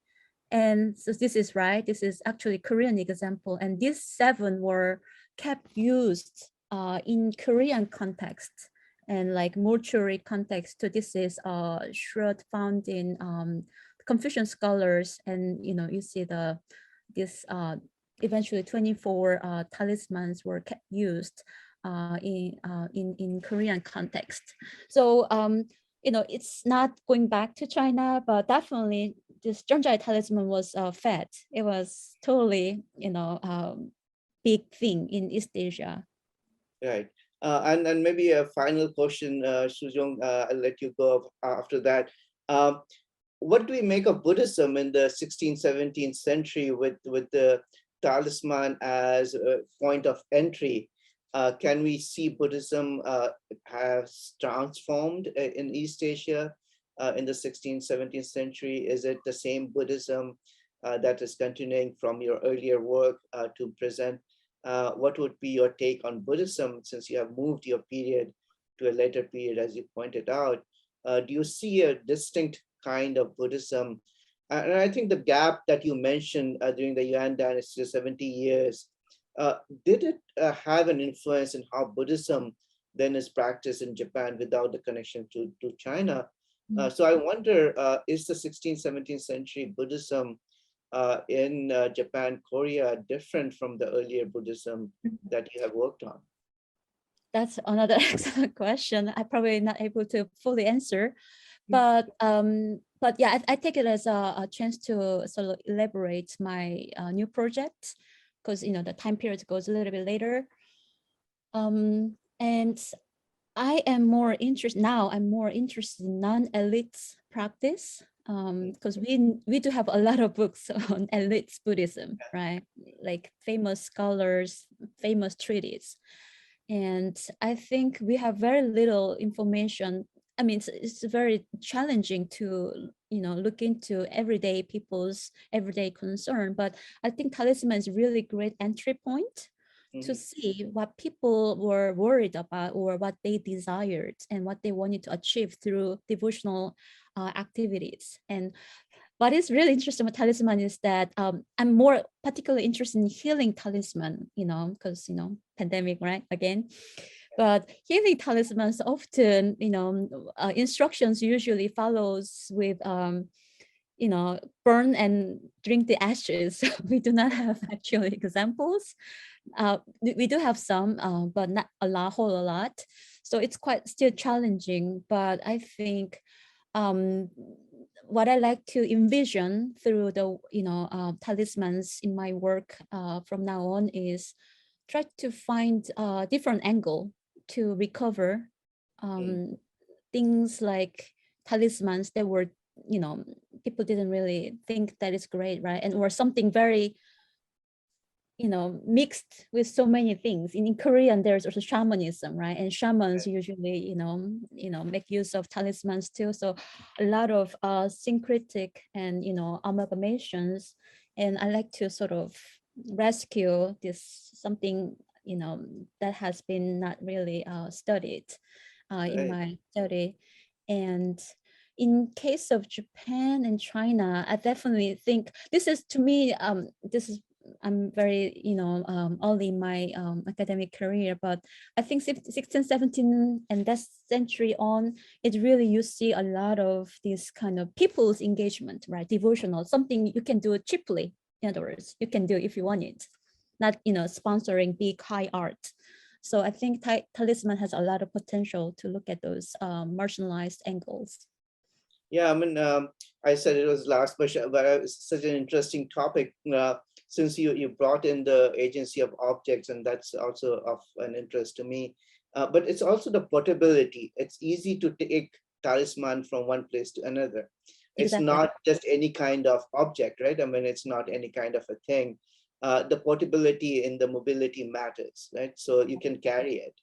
And so this is right, this is actually Korean example. And these 7 were kept used in Korean context and like mortuary context. So this is a shroud found in Confucian scholars, and you see this eventually 24 talismans were kept used in Korean context. So it's not going back to China, but definitely this Jeonjae talisman was fed. It was totally big thing in East Asia. Right. And maybe a final question, Sujong, I'll let you go after that. What do we make of Buddhism in the 16th, 17th century with the talisman as a point of entry? Can we see Buddhism has transformed in East Asia in the 16th, 17th century? Is it the same Buddhism that is continuing from your earlier work to present? What would be your take on Buddhism, since you have moved your period to a later period, as you pointed out? Do you see a distinct kind of Buddhism? And I think the gap that you mentioned during the Yuan dynasty, 70 years, did it have an influence in how Buddhism then is practiced in Japan without the connection to China? So I wonder, is the 16th, 17th century Buddhism in Japan, Korea, different from the earlier Buddhism that you have worked on? That's another excellent question. I'm probably not able to fully answer, but yeah, I take it as a chance to sort of elaborate my new project, because the time period goes a little bit later. And I am more interested now. I'm more interested in non-elite practice, because we do have a lot of books on elite Buddhism, right? Like famous scholars, famous treatises. And I think we have very little information. I mean, it's very challenging to look into everyday people's everyday concern. But I think talisman is really great entry point to see what people were worried about or what they desired and what they wanted to achieve through devotional activities. And what is really interesting with talisman is that I'm more particularly interested in healing talisman, because, pandemic, right, again. But healing talismans often, instructions usually follows with, burn and drink the ashes. We do not have actually examples. We do have some, but not a whole lot. So it's quite still challenging, but I think what I like to envision through the talismans in my work from now on is try to find a different angle to recover things like talismans that were people didn't really think that is great, right? And or something very mixed with so many things. In Korean, there's also shamanism, right? And shamans usually, make use of talismans too. So a lot of syncretic and, amalgamations. And I like to sort of rescue this something, that has been not really studied in Right. my study. And in case of Japan and China, I definitely think this is, to me, this is, I'm very, early in my academic career, but I think 16, 17 and that century on, it really, you see a lot of this kind of people's engagement, right? Devotional, something you can do cheaply. In other words, you can do if you want it, not, sponsoring big high art. So I think Talisman has a lot of potential to look at those marginalized angles. Yeah, I mean, I said it was last, but it's such an interesting topic. Since you brought in the agency of objects, and that's also of an interest to me. But it's also the portability. It's easy to take talisman from one place to another. It's Exactly. not just any kind of object, right? I mean, it's not any kind of a thing. The portability in the mobility matters, right? So you can carry it.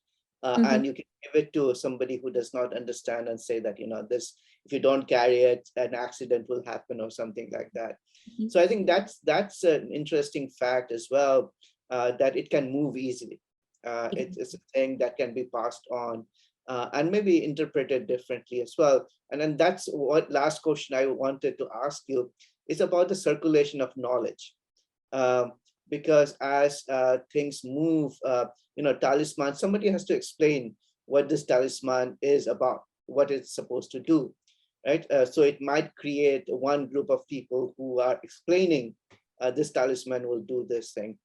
And you can give it to somebody who does not understand and say that, this, if you don't carry it, an accident will happen or something like that. So I think that's an interesting fact as well, that it can move easily. It's a thing that can be passed on and maybe interpreted differently as well. And then that's what last question I wanted to ask you is about the circulation of knowledge. Um, because as things move, talisman, somebody has to explain what this talisman is about, what it's supposed to do, right? So it might create one group of people who are explaining this talisman will do this thing.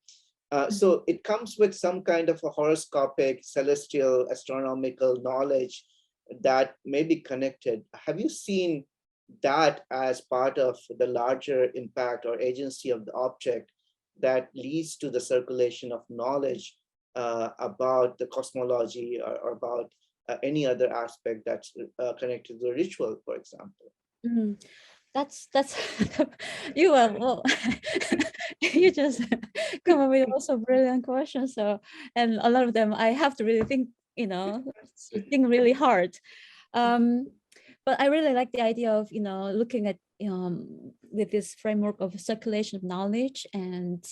So it comes with some kind of a horoscopic, celestial, astronomical knowledge that may be connected. Have you seen that as part of the larger impact or agency of the object that leads to the circulation of knowledge about the cosmology or about any other aspect that's connected to the ritual, for example? That's you are, well, you just come up with also brilliant questions. So, and a lot of them I have to really think, think really hard. Um, but I really like the idea of, looking at with this framework of circulation of knowledge. And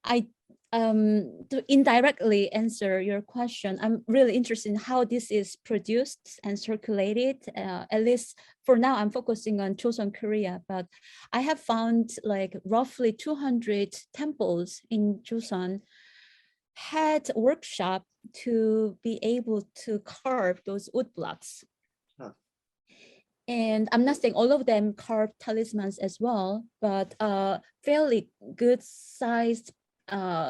I to indirectly answer your question, I'm really interested in how this is produced and circulated. At least for now, I'm focusing on Choson, Korea, but I have found like roughly 200 temples in Choson had workshop to be able to carve those wood blocks. Huh. And I'm not saying all of them carve talismans as well, but fairly good sized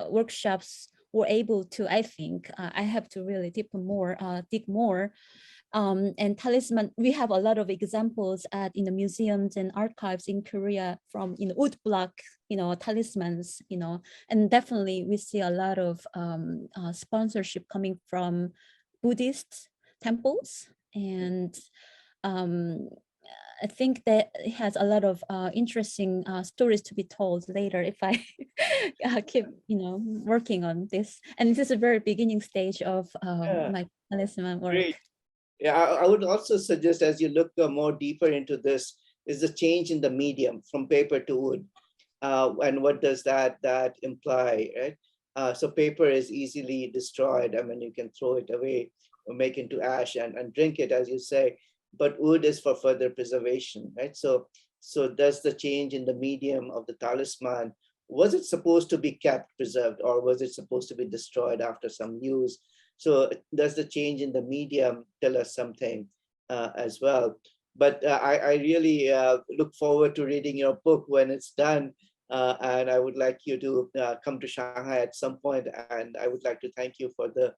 workshops were able to, I think, I have to really dig more. And talisman, we have a lot of examples in the museums and archives in Korea from wood block, talismans, and definitely we see a lot of sponsorship coming from Buddhist temples. And I think that it has a lot of interesting stories to be told later if I keep, working on this. And this is a very beginning stage of Yeah, my talisman work. great. Yeah, I would also suggest as you look more deeper into this is the change in the medium from paper to wood. And what does that imply, right? So paper is easily destroyed. I mean, you can throw it away or make into ash and drink it, as you say, but wood is for further preservation, right? So does the change in the medium of the talisman, was it supposed to be kept preserved or was it supposed to be destroyed after some use? So does the change in the medium tell us something as well? But I really look forward to reading your book when it's done. And I would like you to come to Shanghai at some point. And I would like to thank you for the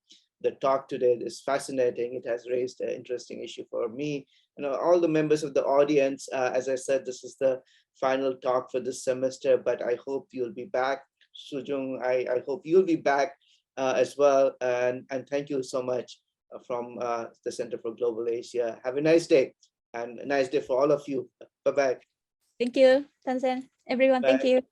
talk today. It's fascinating. It has raised an interesting issue for me. All the members of the audience, as I said, this is the final talk for this semester, but I hope you'll be back. Sujung, I hope you'll be back as well. And thank you so much from the Center for Global Asia. Have a nice day and a nice day for all of you. Bye-bye. Thank you, Tansen. Everyone, thank Bye. you.